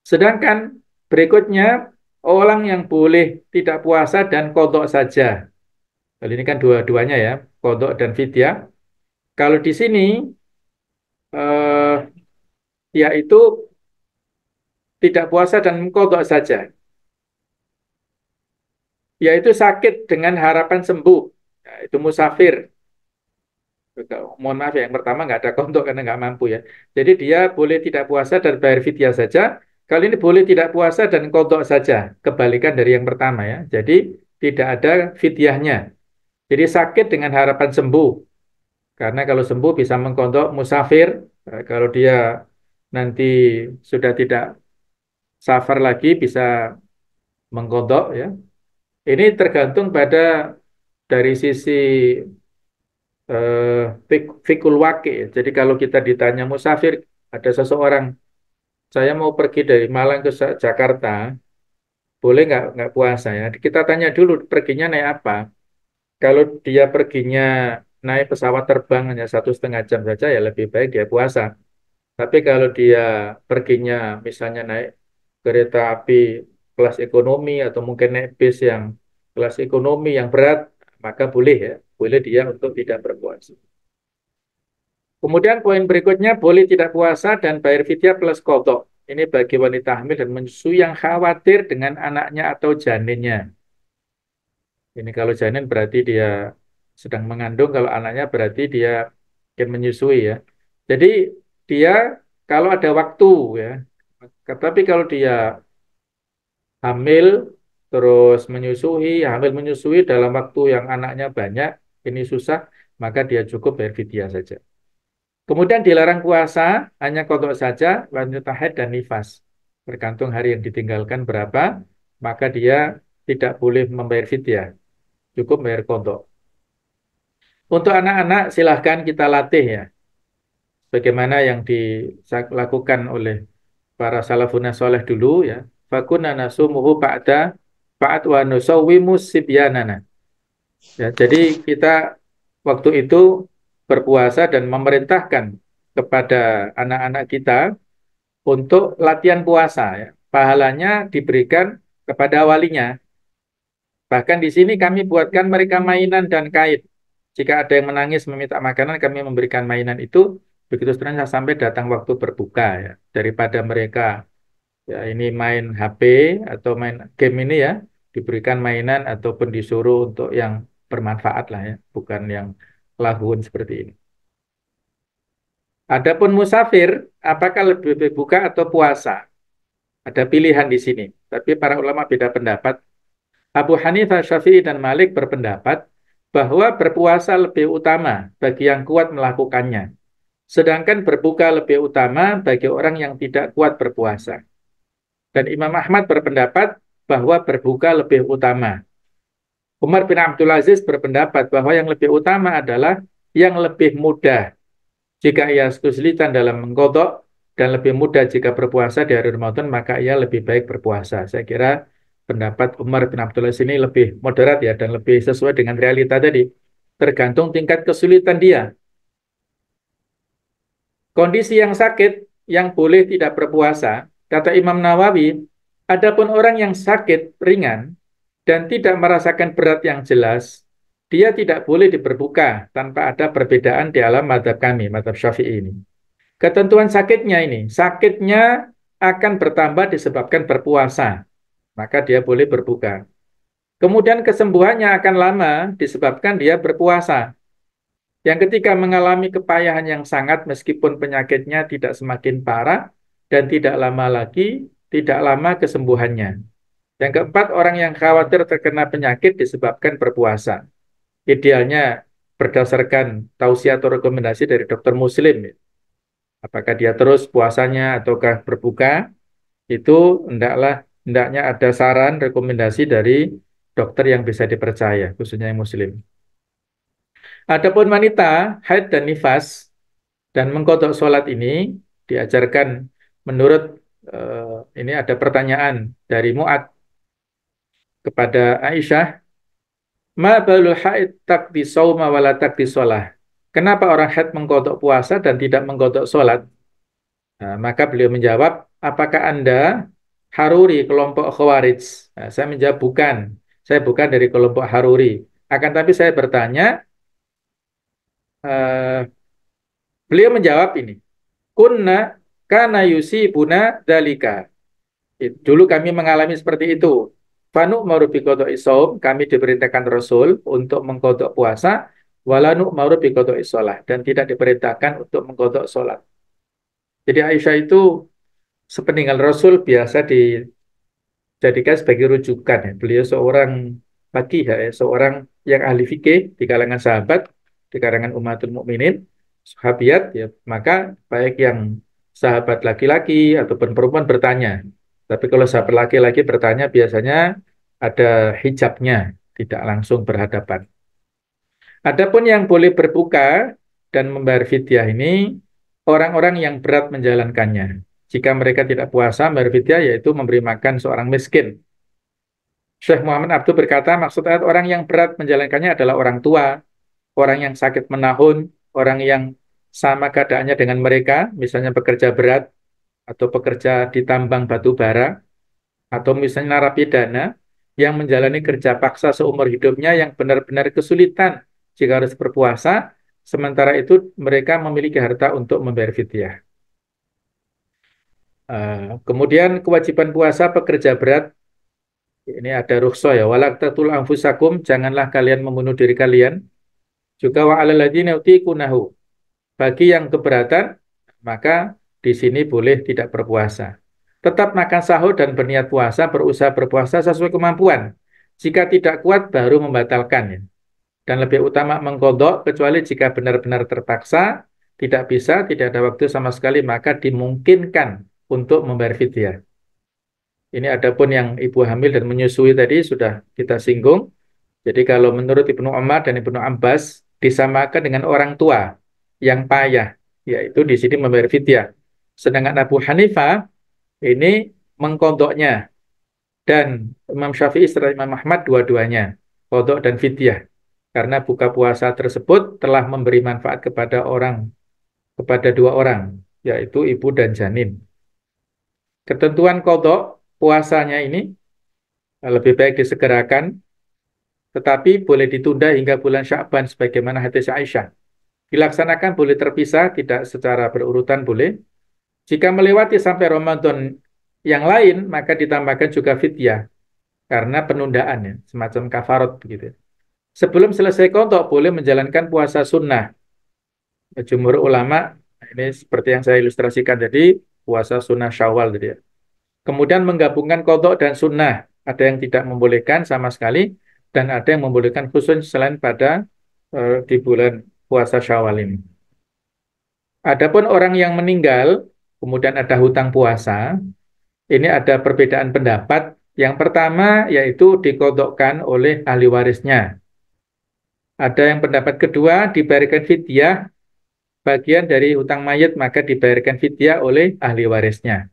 Sedangkan berikutnya, orang yang boleh tidak puasa dan kodok saja. Kali ini kan dua-duanya ya, kodok dan fidyah. Kalau di sini, eh, yaitu tidak puasa dan kodok saja. Yaitu sakit dengan harapan sembuh. Ya, itu musafir. Mohon maaf ya, yang pertama nggak ada kontok karena nggak mampu ya. Jadi dia boleh tidak puasa dan bayar fidyah saja. Kali ini boleh tidak puasa dan kodok saja. Kebalikan dari yang pertama ya. Jadi tidak ada fidyahnya. Jadi sakit dengan harapan sembuh. Karena kalau sembuh bisa mengkodok musafir. Kalau dia nanti sudah tidak safar lagi bisa mengkodok ya. Ini tergantung pada dari sisi fikul waqi. Jadi kalau kita ditanya musafir, ada seseorang, saya mau pergi dari Malang ke Jakarta, boleh nggak puasa ya? Kita tanya dulu perginya naik apa. Kalau dia perginya naik pesawat terbang hanya 1,5 jam saja, ya lebih baik dia puasa. Tapi kalau dia perginya misalnya naik kereta api kelas ekonomi atau mungkin naik bis yang kelas ekonomi yang berat, maka boleh ya, boleh dia untuk tidak berpuasa. Kemudian poin berikutnya boleh tidak puasa dan bayar fidyah plus qadha. Ini bagi wanita hamil dan menyusui yang khawatir dengan anaknya atau janinnya. Ini kalau janin berarti dia sedang mengandung, kalau anaknya berarti dia akan menyusui ya. Jadi dia kalau ada waktu ya, tetapi kalau dia hamil terus menyusui, hamil menyusui dalam waktu yang anaknya banyak, ini susah, maka dia cukup bayar fidyah saja. Kemudian dilarang puasa hanya kodok saja wanita haid dan nifas. Tergantung hari yang ditinggalkan berapa, maka dia tidak boleh membayar fidyah, cukup bayar kodok. Untuk anak-anak silahkan kita latih ya, bagaimana yang dilakukan oleh para salafun soleh dulu ya. Fakunna nasumuhu ba'd wa nusawwimu sibyanana. Ya, jadi kita waktu itu berpuasa dan memerintahkan kepada anak-anak kita untuk latihan puasa ya. Pahalanya diberikan kepada walinya. Bahkan di sini kami buatkan mereka mainan dan kait. Jika ada yang menangis meminta makanan, kami memberikan mainan itu begitu seterusnya sampai datang waktu berbuka ya. Daripada mereka ya ini main HP atau main game ini ya, diberikan mainan ataupun disuruh untuk yang bermanfaat lah ya, bukan yang lahun seperti ini. Adapun musafir, apakah lebih berbuka atau puasa? Ada pilihan di sini, tapi para ulama beda pendapat. Abu Hanifah, Syafi'i, dan Malik berpendapat bahwa berpuasa lebih utama bagi yang kuat melakukannya. Sedangkan berbuka lebih utama bagi orang yang tidak kuat berpuasa. Dan Imam Ahmad berpendapat bahwa berbuka lebih utama. Umar bin Abdul Aziz berpendapat bahwa yang lebih utama adalah yang lebih mudah jika ia kesulitan dalam mengkodok dan lebih mudah jika berpuasa di hari Ramadan, maka ia lebih baik berpuasa. Saya kira pendapat Umar bin Abdul Aziz ini lebih moderat ya dan lebih sesuai dengan realita tadi. Tergantung tingkat kesulitan dia. Kondisi yang sakit yang boleh tidak berpuasa, kata Imam Nawawi, adapun orang yang sakit ringan dan tidak merasakan berat yang jelas, dia tidak boleh diberbuka tanpa ada perbedaan di alam mazhab kami, mazhab Syafi'i ini. Ketentuan sakitnya ini, sakitnya akan bertambah disebabkan berpuasa, maka dia boleh berbuka. Kemudian kesembuhannya akan lama disebabkan dia berpuasa. Yang ketiga mengalami kepayahan yang sangat meskipun penyakitnya tidak semakin parah dan tidak lama lagi, tidak lama kesembuhannya. Yang keempat, orang yang khawatir terkena penyakit disebabkan berpuasa. Idealnya berdasarkan tausiah atau rekomendasi dari dokter muslim. Apakah dia terus puasanya ataukah berbuka, itu hendaknya ada saran, rekomendasi dari dokter yang bisa dipercaya, khususnya yang muslim. Adapun wanita, haid dan nifas, dan mengkodok sholat ini diajarkan menurut ini ada pertanyaan dari Mu'ad kepada Aisyah, ma balul haid takdi sauma wala takdi sholah. Kenapa orang haid mengkodok puasa dan tidak mengkodok sholat? Nah, maka beliau menjawab, apakah Anda Haruri, kelompok Khawarij? Nah, saya menjawab bukan. Saya bukan dari kelompok Haruri. Akan tapi saya bertanya, eh, beliau menjawab ini, kunna kana yusibuna dalika. Dulu kami mengalami seperti itu. Fanu marubi kodok isom, kami diperintahkan Rasul untuk mengkodok puasa, walanu marubi kodok isolah, dan tidak diperintahkan untuk mengkodok sholat. Jadi Aisyah itu sepeninggal Rasul biasa dijadikan sebagai rujukan. Ya. Beliau seorang fakih, ya, seorang yang ahli fikih di kalangan sahabat, di kalangan umatul mukminin, sahabiat, ya, maka baik yang sahabat laki-laki ataupun perempuan bertanya. Tapi kalau sahabat laki-laki bertanya biasanya ada hijabnya, tidak langsung berhadapan. Adapun yang boleh berbuka dan membayar fidyah ini orang-orang yang berat menjalankannya. Jika mereka tidak puasa, membayar fidyah yaitu memberi makan seorang miskin. Syekh Muhammad Abdul berkata, maksud ayat orang yang berat menjalankannya adalah orang tua, orang yang sakit menahun, orang yang sama keadaannya dengan mereka, misalnya pekerja berat atau pekerja di tambang batu bara, atau misalnya narapidana yang menjalani kerja paksa seumur hidupnya yang benar-benar kesulitan jika harus berpuasa, sementara itu mereka memiliki harta untuk membayar fidyah. Kemudian kewajiban puasa pekerja berat, ini ada rukhsah ya, walak tatul anfusakum, janganlah kalian membunuh diri kalian. Juga wa alal ladzina yutiqunahu, bagi yang keberatan, maka di sini boleh tidak berpuasa. Tetap makan sahur dan berniat puasa, berusaha berpuasa sesuai kemampuan. Jika tidak kuat, baru membatalkan, ya. Dan lebih utama mengkodok, kecuali jika benar-benar terpaksa, tidak bisa, tidak ada waktu sama sekali, maka dimungkinkan untuk membayar fidyah. Ini adapun yang ibu hamil dan menyusui tadi sudah kita singgung. Jadi kalau menurut Ibnu Umar dan Ibnu Abbas disamakan dengan orang tua yang payah, yaitu di sini membayar fidyah. Sedangkan Abu Hanifah ini mengkodoknya, dan Imam Syafi'i serta Imam Ahmad dua-duanya kodok dan fidyah, karena buka puasa tersebut telah memberi manfaat kepada dua orang, yaitu ibu dan janin. Ketentuan kodok puasanya ini lebih baik disegerakan, tetapi boleh ditunda hingga bulan Sya'ban sebagaimana hadis Aisyah. Dilaksanakan boleh terpisah, tidak secara berurutan boleh. Jika melewati sampai Ramadan yang lain, maka ditambahkan juga fidyah karena penundaan, ya, semacam kafarat begitu. Sebelum selesai qadha boleh menjalankan puasa sunnah. Jumhur ulama, ini seperti yang saya ilustrasikan tadi, puasa sunnah Syawal tadi, ya. Kemudian menggabungkan qadha dan sunnah, ada yang tidak membolehkan sama sekali dan ada yang membolehkan khusus selain pada di bulan puasa Syawal ini. Adapun orang yang meninggal kemudian ada hutang puasa, ini ada perbedaan pendapat. Yang pertama yaitu dikodokkan oleh ahli warisnya. Ada yang pendapat kedua dibayarkan fidyah, bagian dari hutang mayit maka dibayarkan fidyah oleh ahli warisnya.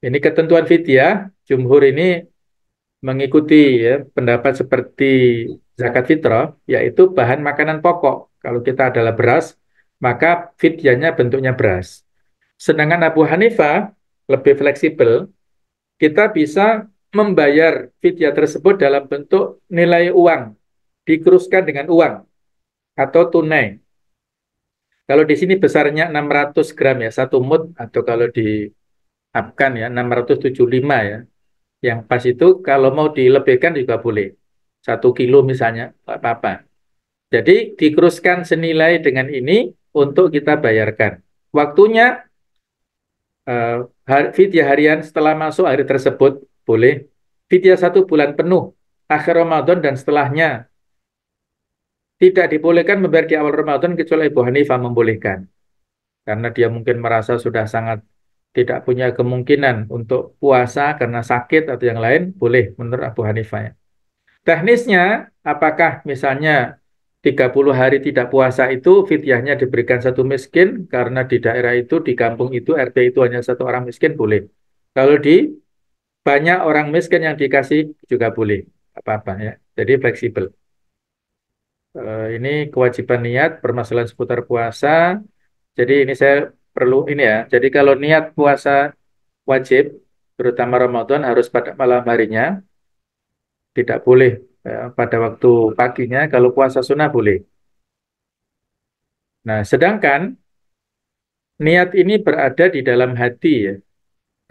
Ini ketentuan fidyah, jumhur ini mengikuti, ya, pendapat seperti zakat fitrah, yaitu bahan makanan pokok. Kalau kita adalah beras, maka fidyahnya bentuknya beras. Sedangkan Abu Hanifah lebih fleksibel, kita bisa membayar fidyah tersebut dalam bentuk nilai uang, dikeruskan dengan uang atau tunai. Kalau di sini besarnya 600 gram ya, satu mud, atau kalau di Afgan ya 675 ya. Yang pas itu kalau mau dilebihkan juga boleh. 1 kilo misalnya, nggak apa-apa. Jadi dikeruskan senilai dengan ini untuk kita bayarkan. Waktunya fidyah harian setelah masuk hari tersebut boleh. Fidyah 1 bulan penuh akhir Ramadan dan setelahnya tidak dibolehkan membayar di awal Ramadan kecuali Ibu Hanifah membolehkan. Karena dia mungkin merasa sudah sangat tidak punya kemungkinan untuk puasa karena sakit atau yang lain, boleh menurut Abu Hanifah, ya. Teknisnya, apakah misalnya 30 hari tidak puasa itu fidyahnya diberikan satu miskin karena di daerah itu, di kampung itu, RT itu hanya satu orang miskin, boleh. Kalau di banyak orang miskin yang dikasih juga boleh, apa-apa, ya. Jadi fleksibel. Ini kewajiban niat, permasalahan seputar puasa. Jadi ini saya perlu ini ya. Jadi kalau niat puasa wajib, terutama Ramadan harus pada malam harinya, tidak boleh pada waktu paginya. Kalau puasa sunnah boleh. Nah, sedangkan niat ini berada di dalam hati, ya.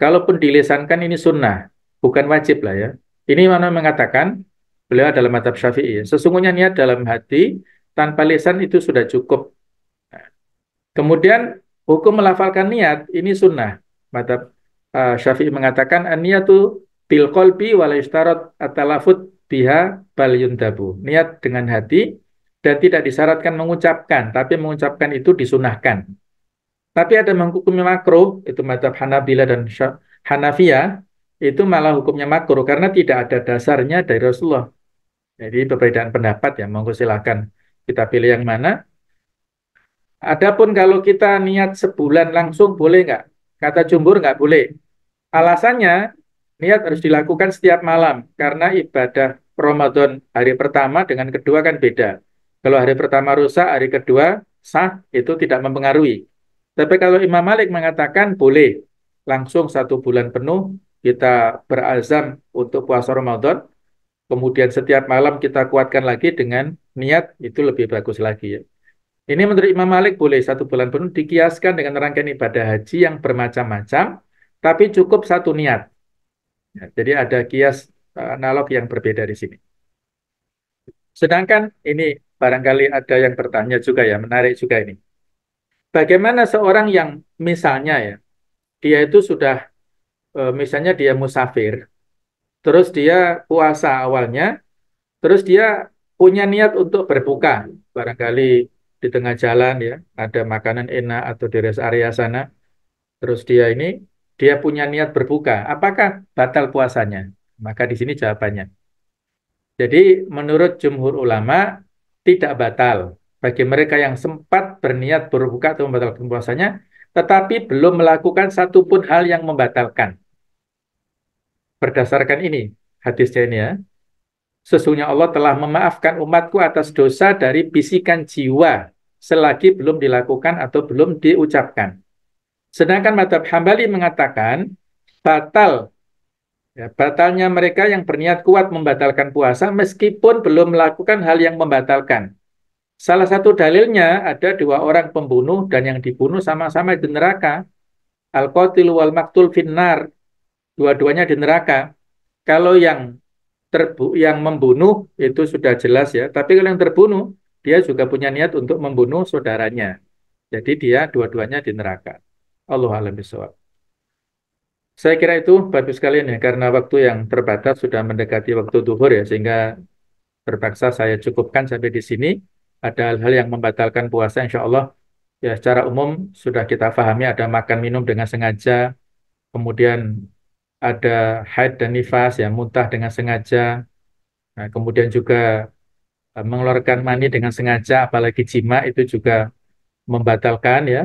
Kalaupun dilesankan ini sunnah, bukan wajib lah, ya. Ini mana mengatakan beliau dalam mazhab Syafi'i, ya. Sesungguhnya niat dalam hati tanpa lisan itu sudah cukup. Kemudian hukum melafalkan niat ini sunnah. Mazhab Syafi'i mengatakan an-niyatu bil qalbi wa la yushtarat at-talafut biha bal yundabu. Niat dengan hati dan tidak disyaratkan mengucapkan, tapi mengucapkan itu disunahkan. Tapi ada menghukumi makruh, itu mazhab Hanabila dan Hanafiyah, itu malah hukumnya makruh karena tidak ada dasarnya dari Rasulullah. Jadi perbedaan pendapat, ya, monggo silakan kita pilih yang mana. Adapun kalau kita niat sebulan langsung boleh nggak? Kata jumhur nggak boleh. Alasannya, niat harus dilakukan setiap malam karena ibadah Ramadan hari pertama dengan kedua kan beda. Kalau hari pertama rusak, hari kedua sah, itu tidak mempengaruhi. Tapi kalau Imam Malik mengatakan boleh langsung 1 bulan penuh kita berazam untuk puasa Ramadan, kemudian setiap malam kita kuatkan lagi dengan niat, itu lebih bagus lagi ya. Ini menurut Imam Malik boleh 1 bulan penuh dikiaskan dengan rangkaian ibadah haji yang bermacam-macam, tapi cukup satu niat. Ya, jadi ada kias analog yang berbeda di sini. Sedangkan ini barangkali ada yang bertanya juga ya, menarik juga ini. Bagaimana seorang yang misalnya ya, dia itu sudah misalnya dia musafir, terus dia puasa awalnya, terus dia punya niat untuk berbuka, barangkali di tengah jalan ya, ada makanan enak atau di rest area sana, terus dia punya niat berbuka, apakah batal puasanya? Maka di sini jawabannya. Jadi menurut jumhur ulama tidak batal bagi mereka yang sempat berniat berbuka atau membatalkan puasanya, tetapi belum melakukan satupun hal yang membatalkan. Berdasarkan ini, hadisnya ini ya, sesungguhnya Allah telah memaafkan umatku atas dosa dari bisikan jiwa selagi belum dilakukan atau belum diucapkan. Sedangkan mazhab Hambali mengatakan batal, ya, batalnya mereka yang berniat kuat membatalkan puasa meskipun belum melakukan hal yang membatalkan. Salah satu dalilnya ada 2 orang pembunuh dan yang dibunuh sama-sama di neraka. Al-Qatil wal Maktul finnar. Dua-duanya di neraka. Kalau yang membunuh itu sudah jelas ya. Tapi kalau yang terbunuh, dia juga punya niat untuk membunuh saudaranya. Jadi dia dua-duanya di neraka. Allahu a'lam bishawab. Saya kira itu bagus sekalian ya, karena waktu yang terbatas sudah mendekati waktu duhur ya, sehingga terpaksa saya cukupkan sampai di sini. Ada hal-hal yang membatalkan puasa, insya Allah ya secara umum sudah kita pahami, ada makan minum dengan sengaja, kemudian ada haid dan nifas ya, muntah dengan sengaja, nah, kemudian juga mengeluarkan mani dengan sengaja, apalagi jima itu juga membatalkan ya.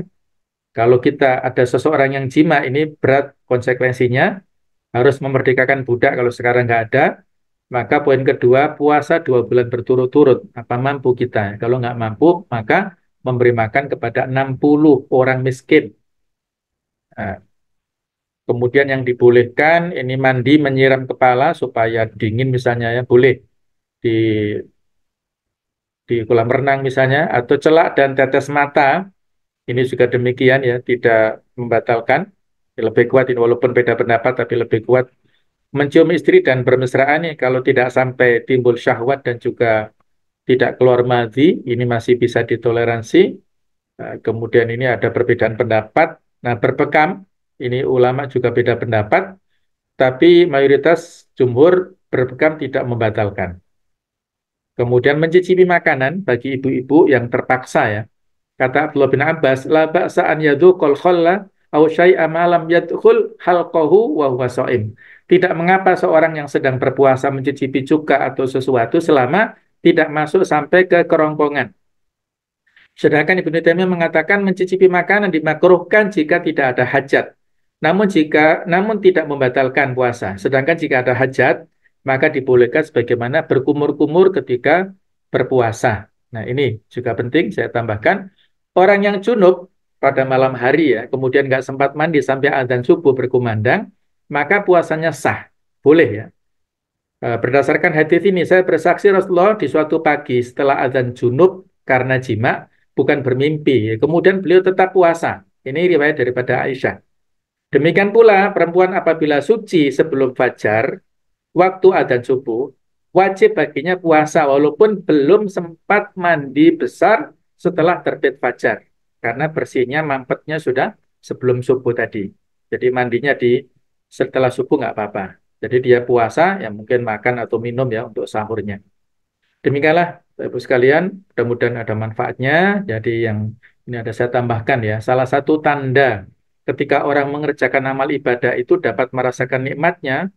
Kalau kita ada seseorang yang jima, ini berat konsekuensinya, harus memerdekakan budak kalau sekarang nggak ada. Maka poin kedua, puasa 2 bulan berturut-turut. Apa mampu kita? Kalau nggak mampu, maka memberi makan kepada 60 orang miskin. Nah, kemudian yang dibolehkan, ini mandi menyiram kepala supaya dingin misalnya ya, boleh di kolam renang misalnya, atau celak dan tetes mata, ini juga demikian ya, tidak membatalkan. Lebih kuat ini, walaupun beda pendapat, tapi lebih kuat. Mencium istri dan bermesraan nih, kalau tidak sampai timbul syahwat dan juga tidak keluar madhi, ini masih bisa ditoleransi. Kemudian ini ada perbedaan pendapat. Nah, berpekam, ini ulama juga beda pendapat, tapi mayoritas jumhur berpekam tidak membatalkan. Kemudian mencicipi makanan bagi ibu-ibu yang terpaksa ya. Kata Abdullah bin Abbas, la ba'sa an yadhuqal khalla aw syai'a ma lam yadkhul halqahu wa huwa shaim. Tidak mengapa seorang yang sedang berpuasa mencicipi cuka atau sesuatu selama tidak masuk sampai ke kerongkongan. Sedangkan Ibnu Taimiyah mengatakan mencicipi makanan dimakruhkan jika tidak ada hajat. Namun tidak membatalkan puasa. Sedangkan jika ada hajat, maka dibolehkan sebagaimana berkumur-kumur ketika berpuasa. Nah, ini juga penting saya tambahkan. Orang yang junub pada malam hari ya, kemudian nggak sempat mandi sampai adzan subuh berkumandang, maka puasanya sah. Boleh ya. Berdasarkan hadis ini, saya bersaksi Rasulullah di suatu pagi setelah adzan junub karena jima, bukan bermimpi. Kemudian beliau tetap puasa. Ini riwayat daripada Aisyah. Demikian pula perempuan apabila suci sebelum fajar, waktu adzan subuh, wajib baginya puasa walaupun belum sempat mandi besar setelah terbit fajar. Karena bersihnya mampetnya sudah sebelum subuh tadi. Jadi mandinya setelah subuh nggak apa-apa. Jadi dia puasa, ya mungkin makan atau minum ya untuk sahurnya. Demikianlah, Bapak Ibu sekalian, mudah-mudahan ada manfaatnya. Jadi yang ini ada saya tambahkan ya, salah satu tanda ketika orang mengerjakan amal ibadah itu dapat merasakan nikmatnya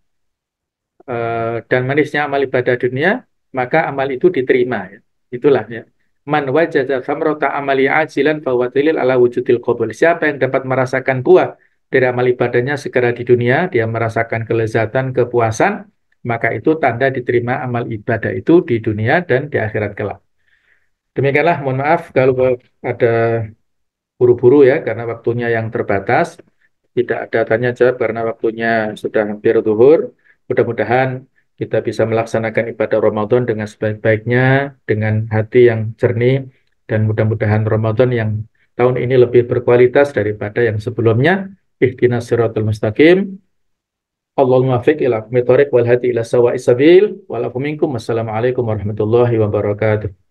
dan manisnya amal ibadah dunia, maka amal itu diterima. Ya. Itulah ya. Man wajada samrota amali ajilan fawatilil ala wujudil qabul. Siapa yang dapat merasakan buah dari amal ibadahnya segera di dunia, dia merasakan kelezatan, kepuasan, maka itu tanda diterima amal ibadah itu di dunia dan di akhirat kelak. Demikianlah, mohon maaf kalau ada buru-buru ya, karena waktunya yang terbatas. Tidak ada tanya jawab karena waktunya sudah hampir zuhur. Mudah-mudahan kita bisa melaksanakan ibadah Ramadan dengan sebaik-baiknya, dengan hati yang jernih, dan mudah-mudahan Ramadan yang tahun ini lebih berkualitas daripada yang sebelumnya. Ihdinas siratal mustaqim. Allahumma fiq ila aqwamit thoriq wal hadi ila sawa'is sabil. Walafu minkum. Wassalamualaikum warahmatullahi wabarakatuh.